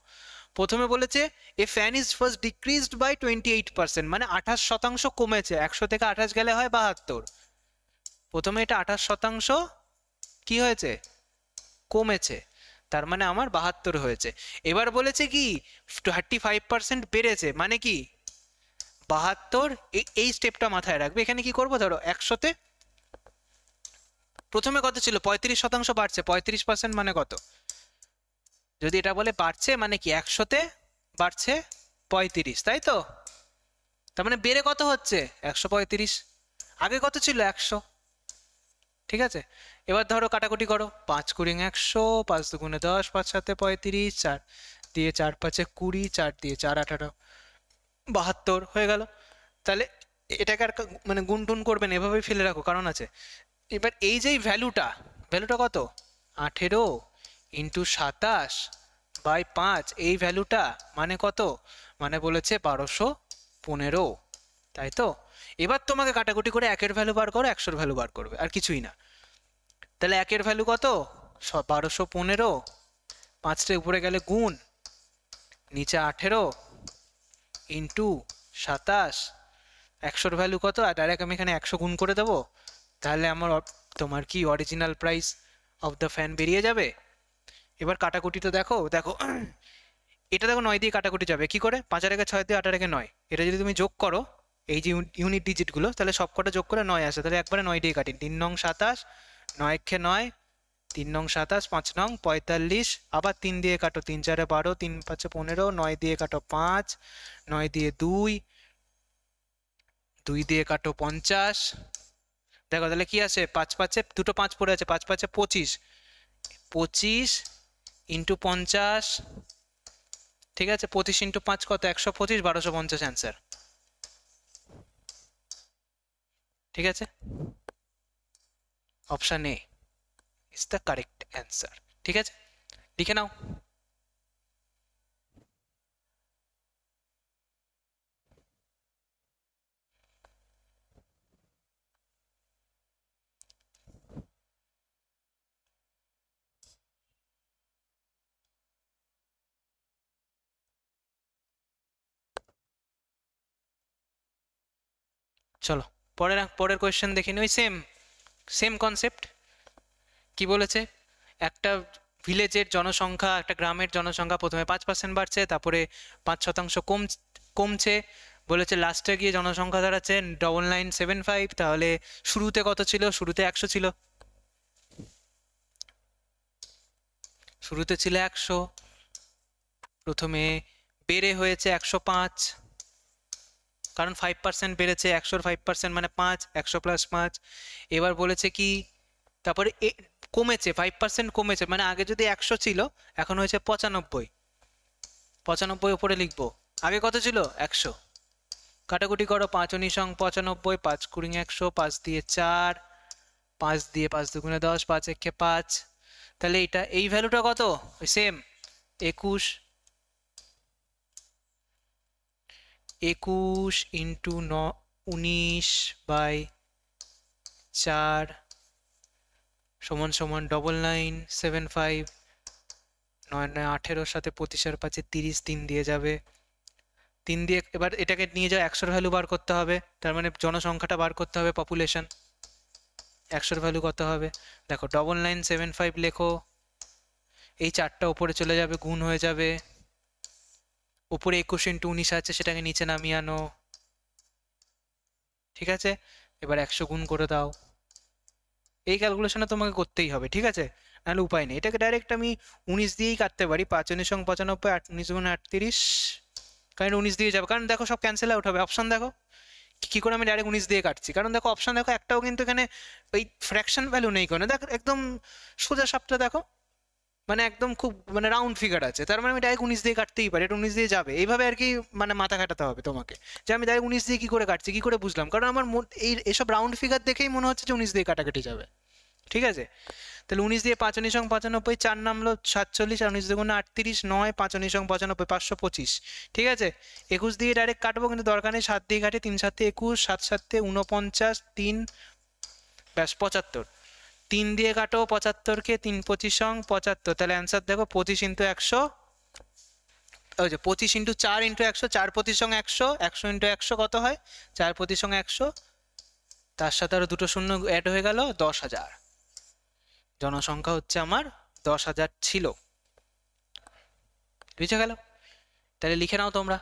প্রথমে বলেছে a fan is first decreased by 28%, মানে 28% কমেছে। 100 থেকে 28 গেলে হয় 72। প্রথমে এটা 28% কি হয়েছে? কমেছে, তার মানে আমার 72 হয়েছে। এবার বলেছে কি 35% বেড়েছে, মানে কি 72। এই স্টেপটা মাথায় রাখবে। এখানে কি করবো, ধরো 100-তে প্রথমে কত ছিল? 35% বাড়ছে, 35% মানে কত? যদি এটা বলে বাড়ছে মানে কি 100-তে বাড়ছে 35, তাই তো? তার মানে বেড়ে কত হচ্ছে? 135। আগে কত ছিল? 100। ঠিক আছে, এবার ধরো কাটাকুটি করো, 5 কুড়ি 100, 5 দুগুণে 10, 5 সাথে 35, 4 দিয়ে 4 5-এ 20, 4 দিয়ে 4 18, 72 হয়ে গেল। তাহলে এটাকে আর মানে গুণ টুন করবেন, এভাবেই ফেলে রাখো, কারণ আছে এবার এই যে ভ্যালুটা, ভ্যালুটা কত, 18 ইন্টু 27 বাই 5, এই ভ্যালুটা মানে কত, মানে বলেছে 1215, তাই তো? এবার তোমাকে কাটাকুটি করে একের ভ্যালু বার করো, 100-র ভ্যালু বার করবে, আর কিছুই না। তাহলে একের ভ্যালু কত, 1215, 5টে উপরে গেলে গুণ, নিচে 18 ইন্টু 27, 100-র ভ্যালু কত, আর ডাইরেক্ট আমি এখানে 100 গুণ করে দেবো, তাহলে আমার তোমার কি original price of the fan বেরিয়ে যাবে। এবার কাটাকুটি তো দেখো, দেখো এটা দেখো 9 দিয়ে কাটাকুটি যাবে কি করে, 5 আর 6 দিয়ে 8 আর 9, এটা যদি তুমি যোগ করো এই যে ইউনিট ডিজিটগুলো, তাহলে সব কটা যোগ করে 9 আসে, তাহলে একবারে 9 দিয়ে কাটি, 3 নং 27, 9 একে 9, 3 নং 27, 5 নং 45, আবার 3 দিয়ে কাটো, 3 4 12, 3 5 15, 9 দিয়ে কাটো 5, 9 দিয়ে 2, 2 দিয়ে কাটো 50, দেখো তাহলে কি আছে, 5 5-এ দুটো 5 পড়ে আছে, 5 5-এ 25, 25 ইন্টু 50, ঠিক আছে, 25 ইন্টু 5 কত, 125, 1250 অ্যান্সার, ঠিক আছে, option A is the correct answer. ঠিক আছে, লিখে নাও। চলো পরের কোয়েশ্চেন দেখে নিই, সেম সেম কনসেপ্ট। কি বলেছে, একটা ভিলেজের জনসংখ্যা, একটা গ্রামের জনসংখ্যা প্রথমে 5% বাড়ছে, তারপরে 5% কমছে, বলেছে লাস্টে গিয়ে জনসংখ্যা দাঁড়াচ্ছে 9975, তাহলে শুরুতে কত ছিল, শুরুতে 100 ছিল, শুরুতে ছিল 100, প্রথমে বেড়ে হয়েছে 105, কারণ 5% বেড়েছে, 100-র 5% মানে 5, 100 প্লাস 5। এবার বলেছে কি, তারপরে কমেছে 5% কমেছে, মানে আগে যদি 100 ছিল এখন হয়েছে 95, 95 উপরে লিখবো, আগে কত ছিল 100, কাটাকুটি করো, 5 19 95, 5 20 100, 5 দিয়ে 4, 5 দিয়ে 5 দুগুণে 10, 5 একে 5, তাহলে এটা এই ভ্যালুটা কত, সেম 21, 21 ইন্টু 19 বাই 4 সমান সমান 9975, 9 9 18-র সাথে 25-এর 5-এ 30, 3 দিয়ে যাবে, 3 দিয়ে এবার এটাকে নিয়ে যাও 100-র ভ্যালু বার করতে হবে, তার মানে জনসংখ্যাটা বার করতে হবে, পপুলেশন, 100-র ভ্যালু কত হবে, দেখো 9975 লেখো, এই 4টা উপরে চলে যাবে, গুণ হয়ে যাবে, উপরে 21 ইন্টু 19 আছে সেটাকে নিচে নামিয়ে আনো, ঠিক আছে, এবার 100 গুণ করে দাও, এই ক্যালকুলেশনটা তোমাকে করতেই হবে, ঠিক আছে, নাহলে উপায় নেই, এটাকে ডাইরেক্ট আমি 19 দিয়েই কাটতে পারি, 5 19 95, 8 19 গুণ 38, কারণ 19 দিয়ে যাবে, কারণ দেখো সব ক্যান্সেল আউট হবে, অপশন দেখো কি করে আমি ডাইরেক্ট 19 দিয়ে কাটছি, কারণ দেখো অপশন দেখো একটাও কিন্তু এখানে ওই ফ্র্যাকশন ভ্যালু নেই কোনো, দেখো একদম সোজা সাপটা দেখো, মানে একদম খুব মানে রাউন্ড ফিগার আছে, তার মানে আমি ডাইরেক্ট 19 দিয়ে কাটতেই পারি, এটা 19 দিয়ে যাবে, এইভাবে আর কি মানে মাথা খাটাতে হবে তোমাকে, যে আমি ডাইরেক্ট 19 দিয়ে কি করে কাটছি, কি করে বুঝলাম, কারণ আমার এই এসব রাউন্ড ফিগার দেখেই মনে হচ্ছে যে 19 দিয়ে কাটাকাটি যাবে, ঠিক আছে। তাহলে 19 দিয়ে 5 19 95, 4 নামলো 47, আর 19 দুগুণ 38, 9 5 19 95, 525, ঠিক আছে, 21 দিয়ে ডাইরেক্ট কাটবো, কিন্তু দরকার নেই, 7 দিয়ে কাটে, 3 7 21, 7 7 49, 3 ব্যাস 75, 3 দিয়ে কাটো 75-কে, 3 25 75, তাহলে অ্যান্সার দেখো 25 ইন্টু 100, ওই যে 25 ইন্টু 4 ইন্টু 100, 4 25 100, 100 ইন্টু 100 কত হয়, 4 25 100, তার সাথে আরো দুটো শূন্য অ্যাড হয়ে গেল, 10,000, জনসংখ্যা হচ্ছে আমার 10,000 ছিল, বুঝে গেল, তাহলে লিখে নাও তোমরা।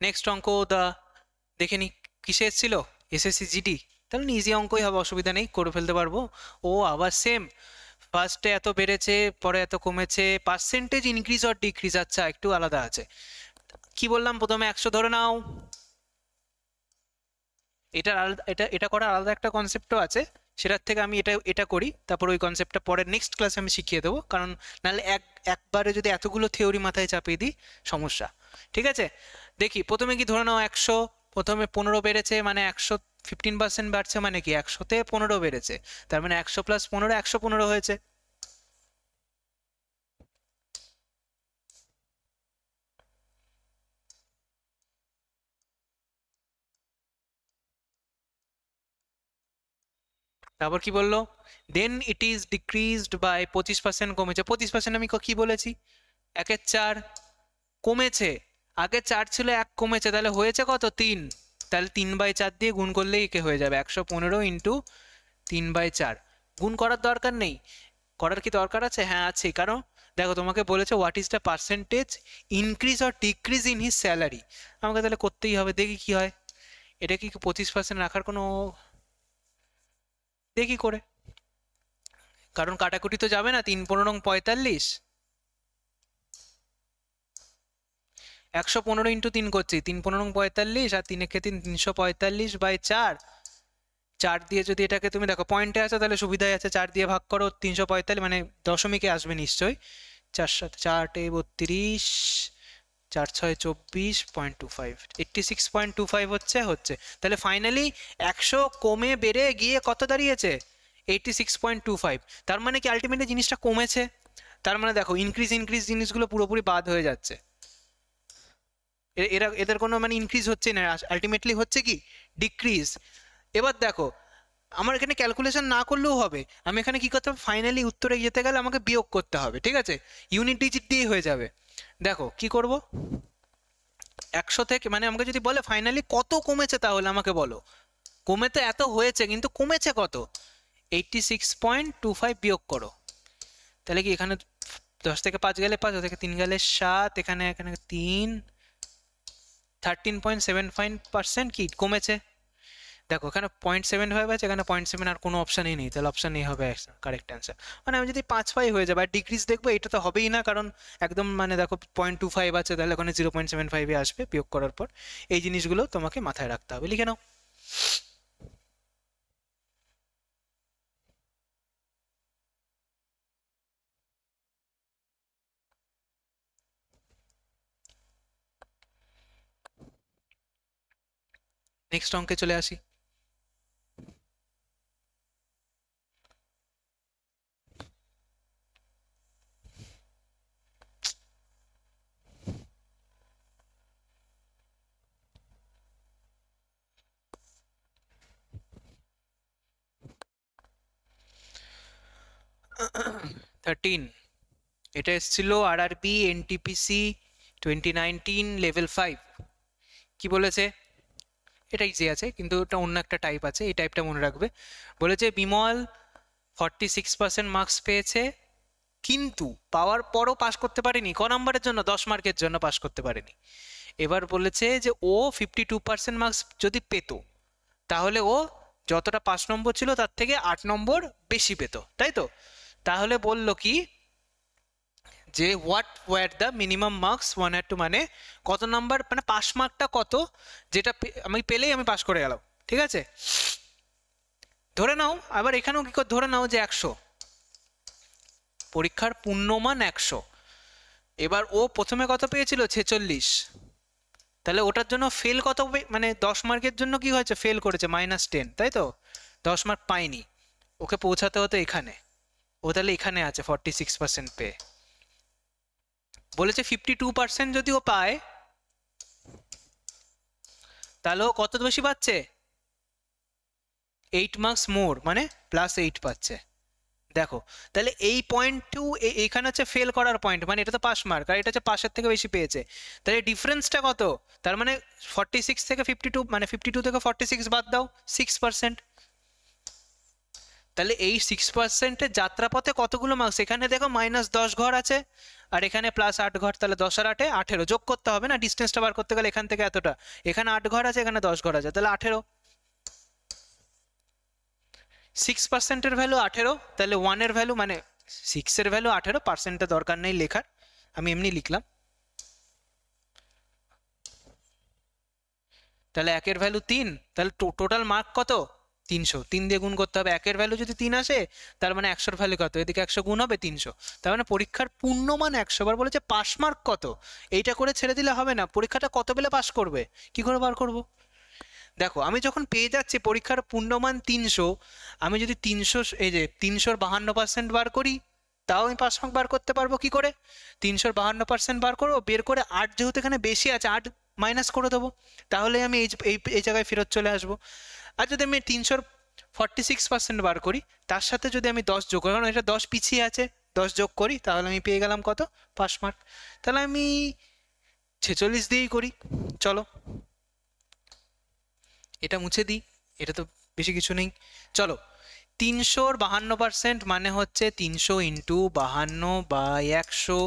নেক্সট অঙ্ক দা দেখে নি, কিসে এসেছিল, এসএসসি জিডি, তাহলে ইজি অঙ্কই হবে, অসুবিধা নেই, করে ফেলতে পারবো। ও আবার সেম, ফার্স্টে এত বেড়েছে, পরে এত কমেছে, পার্সেন্টেজ ইনক্রিজ অর ডিক্রিজ, আচ্ছা একটু আলাদা আছে, কি বললাম প্রথমে 100 ধরে নাও, এটা আলাদা, এটা করার আলাদা একটা কনসেপ্টও আছে, সেটার থেকে আমি এটা এটা করি, তারপর ওই কনসেপ্টটা পরে নেক্সট ক্লাসে আমি শিখিয়ে দেবো, কারণ নাহলে একবারে যদি এতগুলো থিওরি মাথায় চাপিয়ে দিই সমস্যা। ঠিক আছে, দেখি প্রথমে কি ধরে নাও 100, প্রথমে 15 বেড়েছে মানে 100, 15% বাড়ছে মানে কি 100-তে 15 বেড়েছে, তার মানে 100 + 15 115 হয়েছে। তারপর কি বললো, দেন ইট ইজ ডিক্রিজড বাই 25% কমেছে। 25% আমি কি বলেছি, 1/4 কমেছে, আগে 4 ছিল 1 কমেছে, তাহলে হয়েছে কত 3, তাহলে 3/4 দিয়ে গুণ করলেই একে হয়ে যাবে 115 ইন্টু 3/4। গুণ করার দরকার নেই, করার কি দরকার আছে, হ্যাঁ আছে, কারণ দেখো তোমাকে বলেছে what is the percentage increase or decrease in his salary, আমাকে তাহলে করতেই হবে, দেখি কি হয়। এটা কি 25% রাখার কোনো, দেখি করে, কারণ কাটাকুটি তো যাবে না, 3×15 = 45, 115 ইন্টু 3 করছি, 3×15 = 45, আর 3 একে 3 345/4, 4 দিয়ে যদি এটাকে তুমি দেখো পয়েন্টে আছে তাহলে সুবিধাই আছে, 4 দিয়ে ভাগ করো 345, মানে দশমিকে আসবে নিশ্চয়ই, 4 7 4 32, 4 6 24.25, 86.25 হচ্ছে। তাহলে ফাইনালি 100 কমে বেড়ে গিয়ে কত দাঁড়িয়েছে, 86.25। তার মানে কি আলটিমেটলি জিনিসটা কমেছে, তার মানে দেখো ইনক্রিজ জিনিসগুলো পুরোপুরি বাদ হয়ে যাচ্ছে, এদের কোনো মানে ইনক্রিজ হচ্ছে না, আলটিমেটলি হচ্ছে কি ডিক্রিজ। এবার দেখো আমার এখানে ক্যালকুলেশন না করলেও হবে, আমি এখানে কি করতে হবে, ফাইনালি উত্তরে যেতে গেলে আমাকে বিয়োগ করতে হবে, ঠিক আছে, ইউনিট ডিজিট দিয়ে হয়ে যাবে। দেখো কি করব, 100 থেকে মানে আমাকে যদি বলে ফাইনালি কত কমেছে, তাহলে আমাকে বলো, কমে তো এত হয়েছে কিন্তু কমেছে কত, 86.25 বিয়োগ করো, তাহলে কি এখানে 10 থেকে 5 গেলে 5, থেকে 3 গেলে 7, এখানে এখানে 3, 13.75% কি কমেছে। দেখো এখানে 0.75 আছে, এখানে 0.7, আর কোনো অপশানই নেই, তাহলে অপশান এই হবে কারেক্ট অ্যান্সার। মানে আমি যদি 5 পাই হয়ে যাবে, আর ডিক্রিজ দেখবো এটা তো হবেই না, কারণ একদম মানে দেখো 0.25 আছে, তাহলে ওখানে 0.75 আসবে বিয়োগ করার পর। এই জিনিসগুলো তোমাকে মাথায় রাখতে হবে, লিখে নাও। নেক্সট অঙ্কে চলে আসি। থার্টিন, এটা এসেছিল আরআরবি এনটিপিসি 2019 লেভেল 5। কি বলেছে, এটা ইজি আছে কিন্তু এটা অন্য একটা টাইপ আছে, এই টাইপটা মনে রাখবে। বলেছে বিমল 46% মার্কস পেয়েছে, কিন্তু পাওয়ার পরও পাস করতে পারেনি, ক নাম্বারের জন্য, 10 মার্কের জন্য পাস করতে পারেনি। এবার বলেছে যে ও 52% মার্কস যদি পেত, তাহলে ও যতটা 5 নম্বর ছিল তার থেকে 8 নম্বর বেশি পেত, তাই তো। তাহলে বলল কি যে what were the minimum marks one had to, মানে কত নাম্বার, মানে পাস মার্কটা কত, যেটা আমি পেলেই আমি পাস করে গেলাম, ঠিক আছে। ধরে নাও আবার এখানেও কি করে ধরে নাও যে 100, পরীক্ষার পূর্ণমান 100, এবার ও প্রথমে কত পেয়েছিল 46, তাহলে ওটার জন্য ফেল কত, মানে 10 মার্কের জন্য কি হয়েছে, ফেল করেছে -10, তাই তো, 10 মার্ক পাইনি, ওকে পৌঁছাতে হতো এখানে, ও তাহলে এখানে আছে 46% পেয়ে। বলেছে 52% যদি ও পায়, তাহলে ও কত বেশি পাচ্ছে, 8 মার্কস মোর, মানে +8 পাচ্ছে। দেখো তাহলে এই পয়েন্টটু এখানে হচ্ছে ফেল করার পয়েন্ট, মানে এটা তো পাস মার্ক, আর এটা হচ্ছে পাসের থেকে বেশি পেয়েছে, তাহলে ডিফারেন্সটা কত, তার মানে 46 থেকে 52, মানে 52 থেকে 46 বাদ দাও, 6%। তাহলে এই 6%-এর যাত্রাপথে কতগুলো মার্কস, এখানে দেখো -10 ঘর আছে, আর এখানে +8 ঘর, তাহলে 10 আর 8 18, যোগ করতে হবে না, ডিস্টেন্সটা বার করতে গেলে এখান থেকে এতটা, এখানে 8 ঘর আছে, এখানে 10 ঘর আছে, তাহলে 18, 6%-এর ভ্যালু 18, তাহলে 1-এর ভ্যালু মানে 6-এর ভ্যালু 18, পার্সেন্টটা দরকার নেই লেখার, আমি এমনি লিখলাম। তাহলে একের ভ্যালু 3, তাহলে টোটাল মার্ক কত? 300। 3 দিয়ে গুণ করতে হবে, একের ভ্যালু যদি 3 আসে তার মানে 100-র ভ্যালু কত? এদিকে 100 গুণ হবে 300, তার মানে পরীক্ষার পূর্ণমান 100। বার বলেছে পাস মার্ক কত, এইটা করে ছেড়ে দিলে হবে না, পরীক্ষাটা কত পেলে পাস করবে, কি করে বার করব? দেখো আমি যখন পেয়ে যাচ্ছি পরীক্ষার পূর্ণমান 300, আমি যদি 300, এই যে 300-র 52% বার করি, তাও আমি পাস মার্ক বার করতে পারবো। কি করে? 300-র 52% বার করবো, বের করে 8 যেহেতু এখানে বেশি আছে 8 মাইনাস করে দেবো, তাহলে আমি এই জায়গায় ফেরত চলে আসবো। আর যদি আমি 300-র 46% বার করি, তার সাথে যদি আমি 10 যোগ করি, কারণ এটা 10 পিছিয়ে আছে, 10 যোগ করি, তাহলে আমি পেয়ে গেলাম কত? Pass mark. তাহলে আমি 46 দিয়েই করি। চলো এটা মুছে দিই, এটা তো বেশি কিছু নেই। চলো 300-র 52% মানে হচ্ছে 300 ইন্টু 52/100,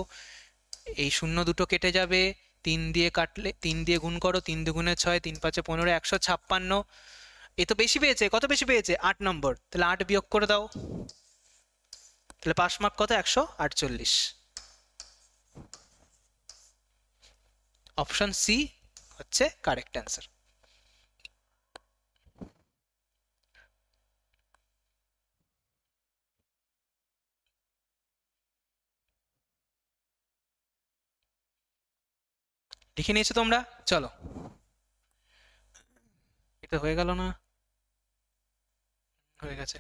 এই শূন্য দুটো কেটে যাবে, 3 দিয়ে কাটলে 3 দিয়ে গুণ করো, 3 দুগুণে 6, 3 5 15, 156। এ তো বেশি পেয়েছে, কত বেশি পেয়েছে? 8 নম্বর, তাহলে 8 বিয়োগ করে দাও, তাহলে পাস মার্ক কত? 148। অপশন সি হচ্ছে কারেক্ট অ্যান্সার। লিখে নিয়েছো তোমরা? চলো, এটা হয়ে গেল না? হয়ে গেছে।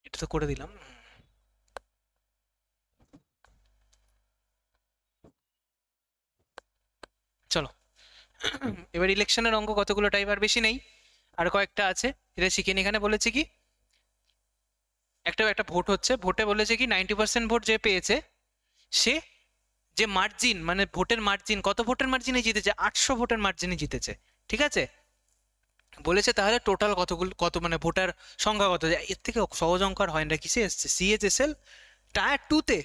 এটা তো করে দিলাম। চলো এবার ইলেকশনের অঙ্ক কতগুলো টাইপ, আর বেশি নেই, আর কয়েকটা আছে, এটা শিখে নিই। এখানে বলেছে কি, একটা ভোট হচ্ছে, ভোটে বলেছে কি 90% ভোট যে পেয়েছে সে, যে মার্জিন মানে ভোটের মার্জিন, কত ভোটের মার্জিনে জিতেছে? 800 ভোটের মার্জিনে জিতেছে, ঠিক আছে? বলেছে তাহলে টোটাল কতগুলো, কত মানে ভোটার সংখ্যা কত? এর থেকে সহজ অঙ্ক আর হয় না। কিসে এসছে? সিএইচএসএল টায়ার 2-তে।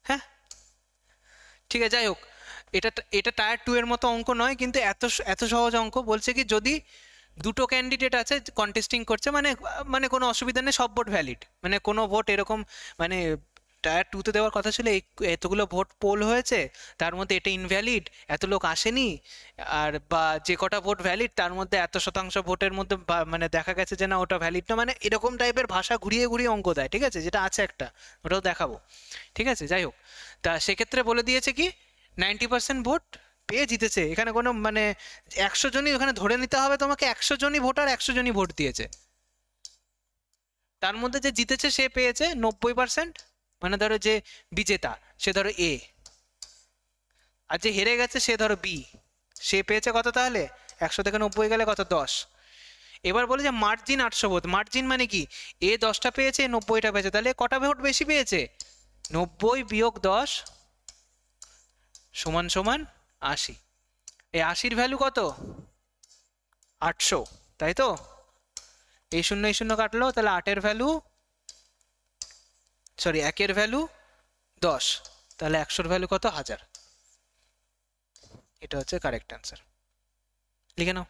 হ্যাঁ ঠিক আছে, যাই হোক, এটা এটা টায়ার 2 এর মতো অঙ্ক নয়, কিন্তু এত এত সহজ অঙ্ক। বলছে কি যদি দুটো ক্যান্ডিডেট আছে কন্টেস্টিং করছে, মানে মানে কোনো অসুবিধা নেই, সব ভোট ভ্যালিড, মানে কোনো ভোট এরকম মানে টায়ার 2-তে দেওয়ার কথা ছিল, এতগুলো ভোট পোল হয়েছে, তার মধ্যে এটা ইনভ্যালিড, এত লোক আসেনি, আর বা যে কটা ভোট ভ্যালিড তার মধ্যে এত শতাংশ ভোটের মধ্যে মানে দেখা গেছে যে না ওটা ভ্যালিড না, মানে এরকম টাইপের ভাষা ঘুরিয়ে ঘুরিয়ে অঙ্ক দেয়, ঠিক আছে? যেটা আছে একটা, ওটাও দেখাবো, ঠিক আছে? যাই হোক, তা সেক্ষেত্রে বলে দিয়েছে কি 90% ভোট পেয়ে জিতেছে। এখানে কোনো মানে 100 জনই, ওখানে ধরে নিতে হবে তোমাকে 100 জনই ভোটার, 100 জনই ভোট দিয়েছে, তার মধ্যে যে জিতেছে সে পেয়েছে 90%, মানে ধরো যে বিজেতা সে ধরো এ, আর যে হেরে গেছে সে ধরো বি, সে পেয়েছে কত? তাহলে 100 থেকে 90 গেলে কত? 10। এবার বলে যে মার্জিন 800 ভোট, মার্জিন মানে কি এ 10টা পেয়েছে, 90টা পেয়েছে, তাহলে কটা ভোট বেশি পেয়েছে? 90 বিয়োগ 10 সমান সমান 80। এই 80-র ভ্যালু কত? 800, তাই তো? এই শূন্য কাটলো, তাহলে 8-এর ভ্যালু, সরি 1-এর ভ্যালু 10, তাহলে 100-র ভ্যালু কত? 1000। এটা হচ্ছে কারেক্ট অ্যান্সার। লিখে নাও।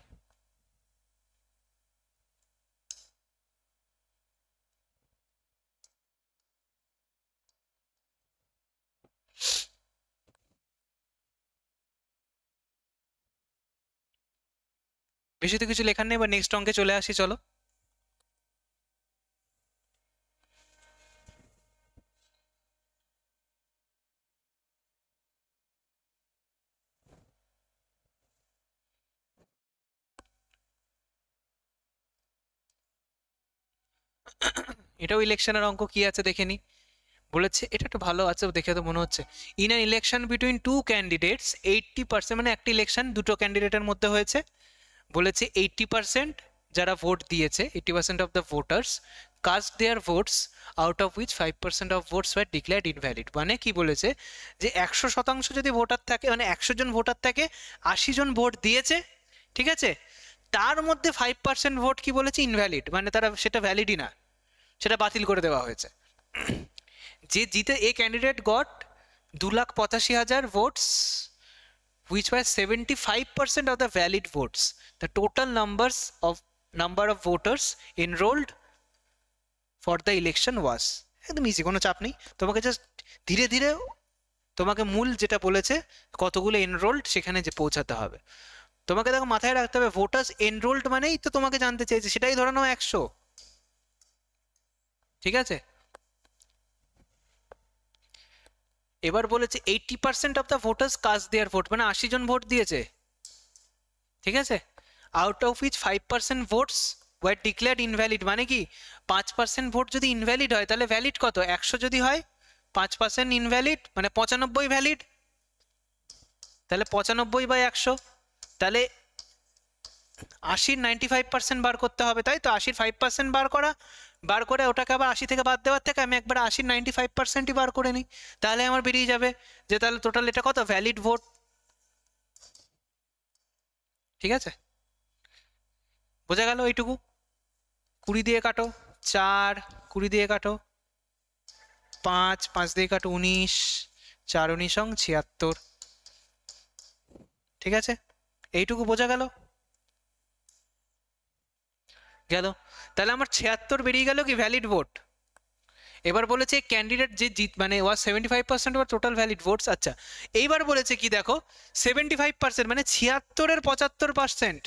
বেশি তো কিছু লেখার নেই, বা নেক্সট অঙ্কে চলে আসি, চলো। এটাও ইলেকশনের অঙ্ক, কি আছে দেখে নি। বলেছে এটা একটু ভালো আছে দেখে তো মনে হচ্ছে, in an election between two candidates 80%, মানে একটা ইলেকশন দুটো ক্যান্ডিডেটের মধ্যে হয়েছে, বলেছে 80% যারা ভোট দিয়েছে, 80% of the voters cast their votes out of which 5% of votes were declared invalid। মানে কি বলেছে যে 100% যদি ভোটার থাকে, মানে 100 জন ভোটার থাকে, 80 জন ভোট দিয়েছে, ঠিক আছে, তার মধ্যে 5% ভোট কি বলেছে ইনভ্যালিড, মানে তারা সেটা ভ্যালিডই না, সেটা বাতিল করে দেওয়া হয়েছে। যে জিতে এ candidate goat 2,85,000 votes which were 75% of the valid votes, the total number of voters enrolled for the election was। একদম ইজি, কোনো চাপ নেই, তোমাকে জাস্ট ধীরে ধীরে তোমাকে মূল যেটা বলেছে কতগুলো এনরোল্ড সেখানে যে পৌঁছাতে হবে। তোমাকে দেখো মাথায় রাখতে হবে ভোটার্স এনরোল্ড মানেই তো তোমাকে জানতে চাইছে, সেটাই ধরে নাও 100, ঠিক আছে। এবার বলেছে 80% of the voters cast their vote, মানে 80 জন ভোট দিয়েছে, ঠিক আছে। Out of which 5% votes were declared invalid, মানে কি 5% ভোট যদি ইনভ্যালিড হয় তাহলে ভ্যালিড কত, 100 যদি হয় 5% ইনভ্যালিড মানে 95 ভ্যালিড, তাহলে 95/100, তাহলে 80-র 95% বার করতে হবে, তাই তো। 80-র 5% বার করে ওটাকে আবার 80 থেকে বাদ দেওয়ার থেকে আমি একবার 80-র 95%ই বার করে নিই, তাহলে আমার বেরিয়ে যাবে যে তাহলে টোটাল এটা কত ভ্যালিড ভোট, ঠিক আছে। বোঝা গেল এইটুকু। 20 দিয়ে কাটো 4, 20 দিয়ে কাটো 5, 5 দিয়ে কাটো 19, 4 19 76, ঠিক আছে। এইটুকু বোঝা গেল। তাহলে আমার 76 বেরিয়ে গেল কি ভ্যালিড ভোট। এবার বলেছে ক্যান্ডিডেট যে মানে ওয়াজ 75% ওয়ার টোটাল ভ্যালিড ভোটস। আচ্ছা, এইবার বলেছে কি দেখো 75% মানে 76-এর 75%,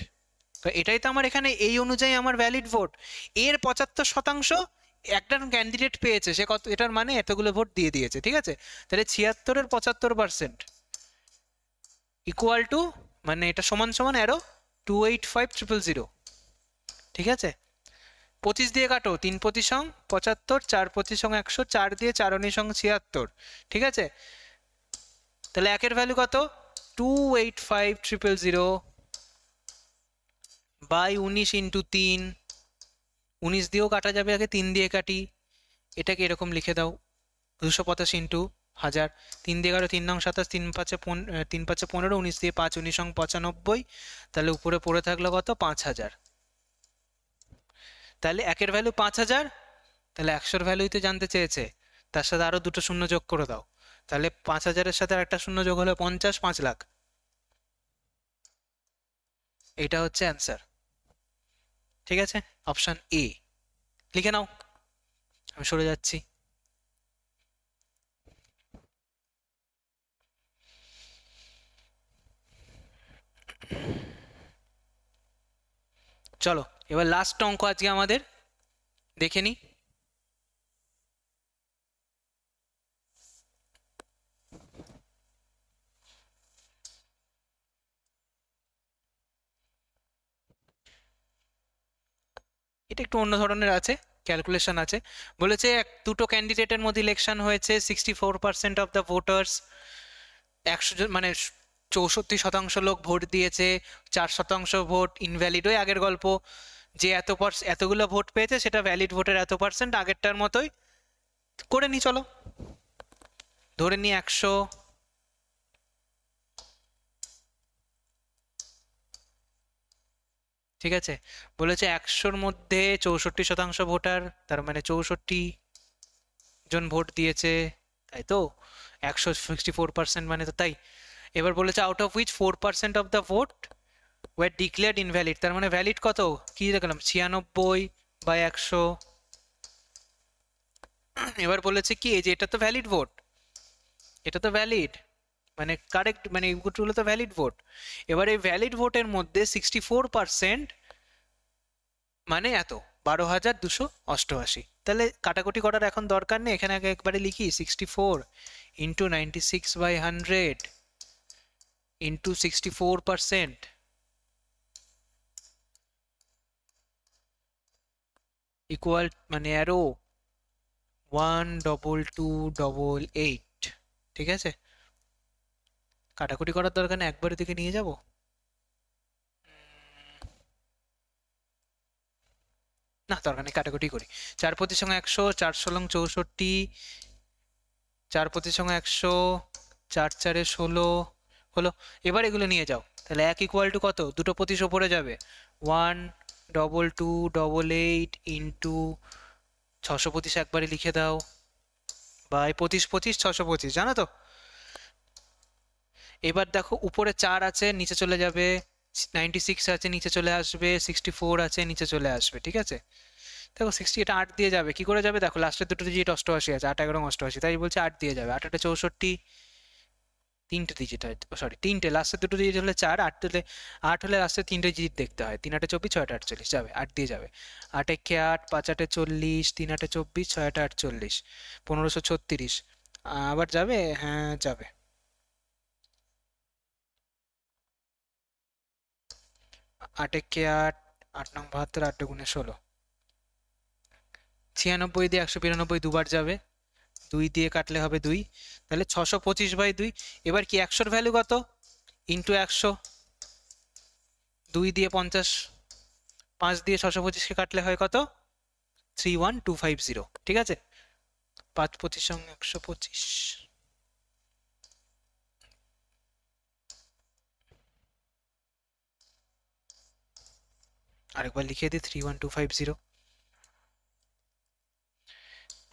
এটাই তো আমার এখানে এই অনুযায়ী আমার ভ্যালিড ভোট। এর 75% একটা ক্যান্ডিডেট পেয়েছে, সে কত, এটার মানে এতগুলো ভোট দিয়ে দিয়েছে, ঠিক আছে। তাহলে 76-এর 75% ইকুয়াল টু, মানে এটা সমান সমান অ্যারো 285,000, ঠিক আছে। 25 দিয়ে কাটো 3 পঁচিশ 75, 4 পঁচিশ 100, 4 দিয়ে 4 19 76, ঠিক আছে। তাহলে একের ভ্যালু কত 285,000 বাই 19 ইন্টু 3, 19 দিয়েও কাটা যাবে, আগে 3 দিয়ে কাটি, এটাকে এরকম লিখে দাও 285 ইন্টু 1000, 3 দিয়ে কাটো 3 নং 27, 3 5 15, 19 দিয়ে 5 19 95, তাহলে উপরে পড়ে থাকলো কত 5000। তাহলে একের ভ্যালু 5000, তাহলে 100-র ভ্যালুই তো জানতে চেয়েছে, তার সাথে আরো দুটো শূন্য যোগ করে দাও, তাহলে 5000-এর সাথে একটা শূন্য যোগ হলো 50, 5 লাখ। এটা হচ্ছে অ্যান্সার, ঠিক আছে। অপশন এ লিখে নাও, আমি সরে যাচ্ছি। চলো এবার লাস্ট অঙ্ক আজকে আমাদের দেখে নি। এটা একটু অন্য ধরনের আছে, ক্যালকুলেশন আছে। বলেছে দুটো ক্যান্ডিডেটের মধ্যে ইলেকশন হয়েছে, 64% অফ দ্য ভোটার্স, 100 জন মানে 64% লোক ভোট দিয়েছে, 4% ভোট ইনভ্যালিড। ওই আগের গল্প, যে এতগুলো ভোট পেয়েছে সেটা ভ্যালিড ভোটের এত পার্সেন্ট, আগেরটার মতোই করে নি। চলো ধরে নি 100, ঠিক আছে। বলেছে 100-র মধ্যে 64% ভোটার, তার মানে 64 জন ভোট দিয়েছে, তাই তো। 164% মানে তো তাই। এবার বলেছে out of which 4% of the vote were declared invalid, তার মানে ভ্যালিড কত কি দেখলাম 96/100। এবার বলেছে কি এই যে এটা তো ভ্যালিড ভোট, এটা তো ভ্যালিড মানে কারেক্ট, মানে এইগুলো তো ভ্যালিড ভোট। এবার এই ভ্যালিড ভোটের মধ্যে 64% মানে এত 12,288। তাহলে কাটাকুটি করার এখন দরকার নেই, এখানে আগে একবারে লিখি 64 ইন্টু 96/100 ইন্টু 64% ইকুয়াল, মানে অ্যারো 12288, ঠিক আছে। কাটাকুটি করার দরকার নেই, একবারের দিকে নিয়ে যাব। না দরকার নেই, কাটাকুটি করি। 4 পঁচিশ সঙ্গে 100, 4 ষোলং 64, 4 পঁচিশ সঙ্গে 100, 4 চারে 16 হলো। এবার এগুলো নিয়ে যাও, তাহলে 1 ইকুয়াল টু কত, দুটো পঁচিশ ওপরে যাবে, 12288 ইন্টু 625 একবারে লিখে দাও, বাই 25 25 625, জানো তো। এবার দেখো উপরে 4 আছে, নিচে চলে যাবে, 96 আছে, নিচে চলে আসবে, 64 আছে, নিচে চলে আসবে, ঠিক আছে। দেখো 60, এটা 8 দিয়ে যাবে, কি করে যাবে দেখো, লাস্টের দুটো ডিজিট 88 আছে, 8 11 88, তাই বলছে 8 দিয়ে যাবে, 8 8 64, তিনটে ডিজিট হয়, সরি তিনটে, লাস্টের দুটো ডিজিট হলে 4, 8 হলে 8 হলে লাস্টের তিনটে ডিজিট দেখতে হয়, 3 8 24, 6 8 48 যাবে, 8 দিয়ে যাবে, 8 1 8, 5 8 40, 3 8 24, 6 8 48, 1536, আবার যাবে, হ্যাঁ যাবে। 8 1 8, 8 9 72, 8 গুণে 16, 96 দিয়ে 192 দুবার যাবে, 2 দিয়ে কাটলে হবে 2, তাহলে 625/2। এবার কি 100 ভ্যালু কত, ইন্টু 100, 2 দিয়ে 50, 5 দিয়ে 625 কে কাটলে হয় কত, 31250, ঠিক আছে। 5 25 সঙ্গে 125, আরেকবার লিখে দিই, 31250,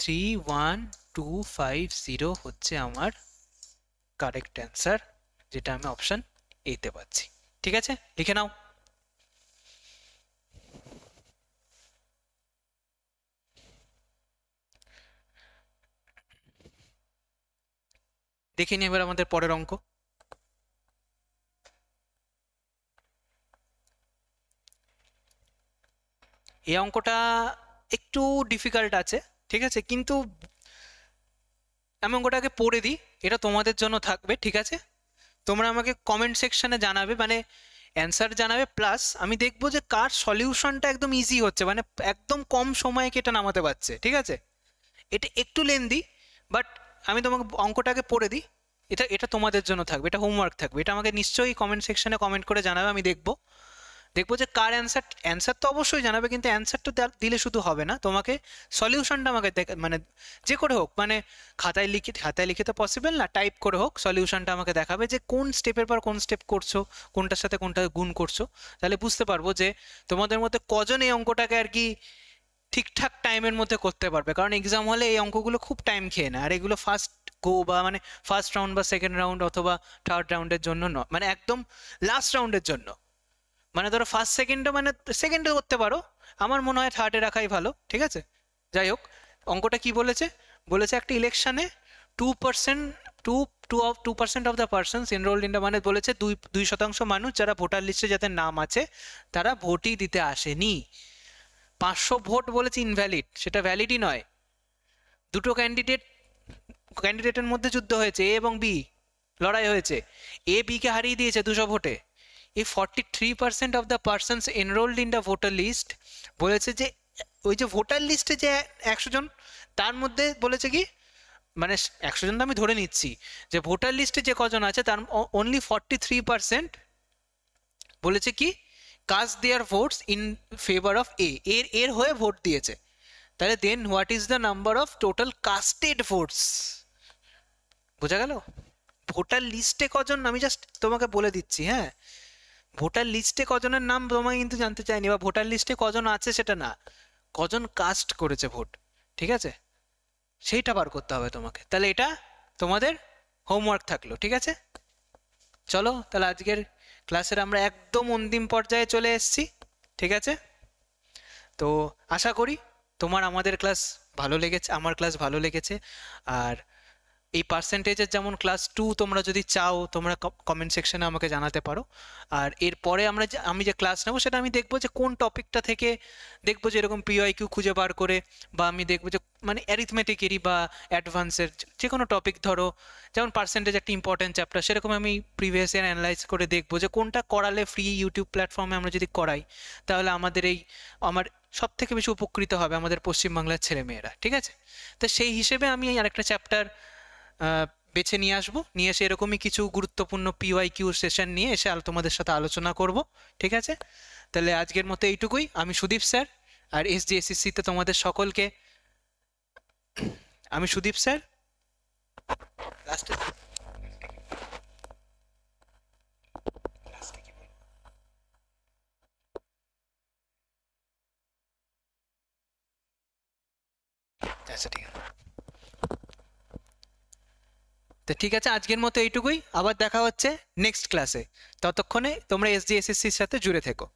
31250 হচ্ছে আমার কারেক্ট অ্যান্সার, যেটা আমি অপশন এতে পাচ্ছি, ঠিক আছে, লিখে নাও। দেখে নিই এবার আমাদের পরের অঙ্ক। এই অঙ্কটা একটু ডিফিকাল্ট আছে, ঠিক আছে, কিন্তু আমি অঙ্কটাকে পড়ে দিই, এটা তোমাদের জন্য থাকবে, ঠিক আছে। তোমরা আমাকে কমেন্ট সেকশনে জানাবে, মানে অ্যান্সার জানাবে, প্লাস আমি দেখবো যে কার সলিউশনটা একদম ইজি হচ্ছে, মানে একদম কম সময়ে এটা নামাতে পারছে, ঠিক আছে। এটা একটু লেন্দি, বাট আমি তোমাকে অঙ্কটাকে পড়ে দিই, এটা এটা তোমাদের জন্য থাকবে, এটা হোমওয়ার্ক থাকবে, এটা আমাকে নিশ্চয়ই কমেন্ট সেকশনে কমেন্ট করে জানাবে, আমি দেখবো যে কার অ্যান্সার তো অবশ্যই জানাবে, কিন্তু অ্যান্সারটা দিলে শুধু হবে না, তোমাকে সলিউশনটা আমাকে মানে যে করে হোক, মানে খাতায় লিখে তো পসিবল না, টাইপ করে হোক সলিউশনটা আমাকে দেখাবে, যে কোন স্টেপের পর কোন স্টেপ করছো, কোনটার সাথে কোনটা গুণ করছো, তাহলে বুঝতে পারবো যে তোমাদের মধ্যে কজন এই অঙ্কটাকে আর কি ঠিকঠাক টাইমের মধ্যে করতে পারবে, কারণ এক্সাম হলে এই অঙ্কগুলো খুব টাইম খেয়ে না, আর এগুলো ফার্স্ট গো বা মানে ফার্স্ট রাউন্ড বা সেকেন্ড রাউন্ড অথবা থার্ড রাউন্ডের জন্য নয়, মানে একদম লাস্ট রাউন্ডের জন্য, মানে ধরো ফার্স্ট সেকেন্ডে, মানে সেকেন্ডে করতে পারো, আমার মনে হয় থার্ডে রাখাই ভালো, ঠিক আছে। যাই হোক, অঙ্কটা কি বলেছে, একটা ইলেকশনে 2% 2% of the persons enrolled in the, মানে বলেছে 2% মানুষ যারা ভোটার লিস্টে যাদের নাম আছে তারা ভোটই দিতে আসেনি। 500 ভোট বলেছে ইনভ্যালিড, সেটা ভ্যালিডই নয়। দুটো ক্যান্ডিডেটের মধ্যে যুদ্ধ হয়েছে, এ এবং বি লড়াই হয়েছে, এ বি কে হারিয়ে দিয়েছে 200 ভোটে। এই 43% of the persons enrolled in the voter list বলেছে যে ওই যে ভোটার লিস্টে যে 100 জন, তার মধ্যে বলেছে কি, মানে 100 জন তো আমি ধরে নিচ্ছি, যে ভোটার লিস্টে যে কজন আছে তার অনলি 43% বলেছে কি cast their votes in favour of এর হয়ে ভোট দিয়েছে। তাহলে then what is the number of total casted votes, বোঝা গেল? ভোটার লিস্টে কজন আমি জাস্ট তোমাকে বলে দিচ্ছি, হ্যাঁ, ভোটার লিস্টে কজনের নাম তোমাকে কিন্তু জানতে চাইনি, বা ভোটার লিস্টে কজন আছে সেটা না, কজন কাস্ট করেছে ভোট, ঠিক আছে, সেইটা বার করতে হবে তোমাকে। তাহলে এটা তোমাদের হোমওয়ার্ক থাকলো, ঠিক আছে। চলো তাহলে আজকের ক্লাসের আমরা একদম অন্তিম পর্যায়ে চলে এসেছি, ঠিক আছে। তো আশা করি তোমার আমাদের ক্লাস ভালো লেগেছে, আমার ক্লাস ভালো লেগেছে। আর এই পার্সেন্টেজের যেমন ক্লাস 2 তোমরা যদি চাও, তোমরা কমেন্ট সেকশনে আমাকে জানাতে পারো। আর এরপরে আমি যে ক্লাস নেবো সেটা আমি দেখবো যে কোন টপিকটা থেকে, দেখবো যে এরকম পিওয়াইকিউ খুঁজে বার করে, বা আমি দেখবো যে মানে অ্যারিথমেটিকেরই বা অ্যাডভান্সের যে কোনো টপিক, ধরো যেমন পার্সেন্টেজ একটা ইম্পর্টেন্ট চ্যাপ্টার, সেরকম আমি প্রিভিয়াস ইয়ার অ্যানালাইজ করে দেখবো যে কোনটা করালে ফ্রি ইউটিউব প্ল্যাটফর্মে আমরা যদি করাই, তাহলে আমার সব থেকে বেশি উপকৃত হবে আমাদের পশ্চিমবাংলার ছেলেমেয়েরা, ঠিক আছে। তো সেই হিসেবে আমি আরেকটা চ্যাপ্টার বেছে নিয়ে আসবো, নিয়ে এসে এরকমই কিছু গুরুত্বপূর্ণ পিওয়াইকিউ সেশন নিয়ে এসে তোমাদের সাথে আলোচনা করব, ঠিক আছে। তাহলে আজকের মতো এইটুকুই। আমি সুদীপ স্যার, আর এসজিএসএসসিতে তোমাদের সকলকে আমি সুদীপ স্যার লাস্টে আচ্ছা ঠিক আছে, তো ঠিক আছে, আজকের মতো এইটুকুই, আবার দেখা হচ্ছে নেক্সট ক্লাসে। ততক্ষণে তোমরা এসজিএসএসসির সাথে জুড়ে থেকো।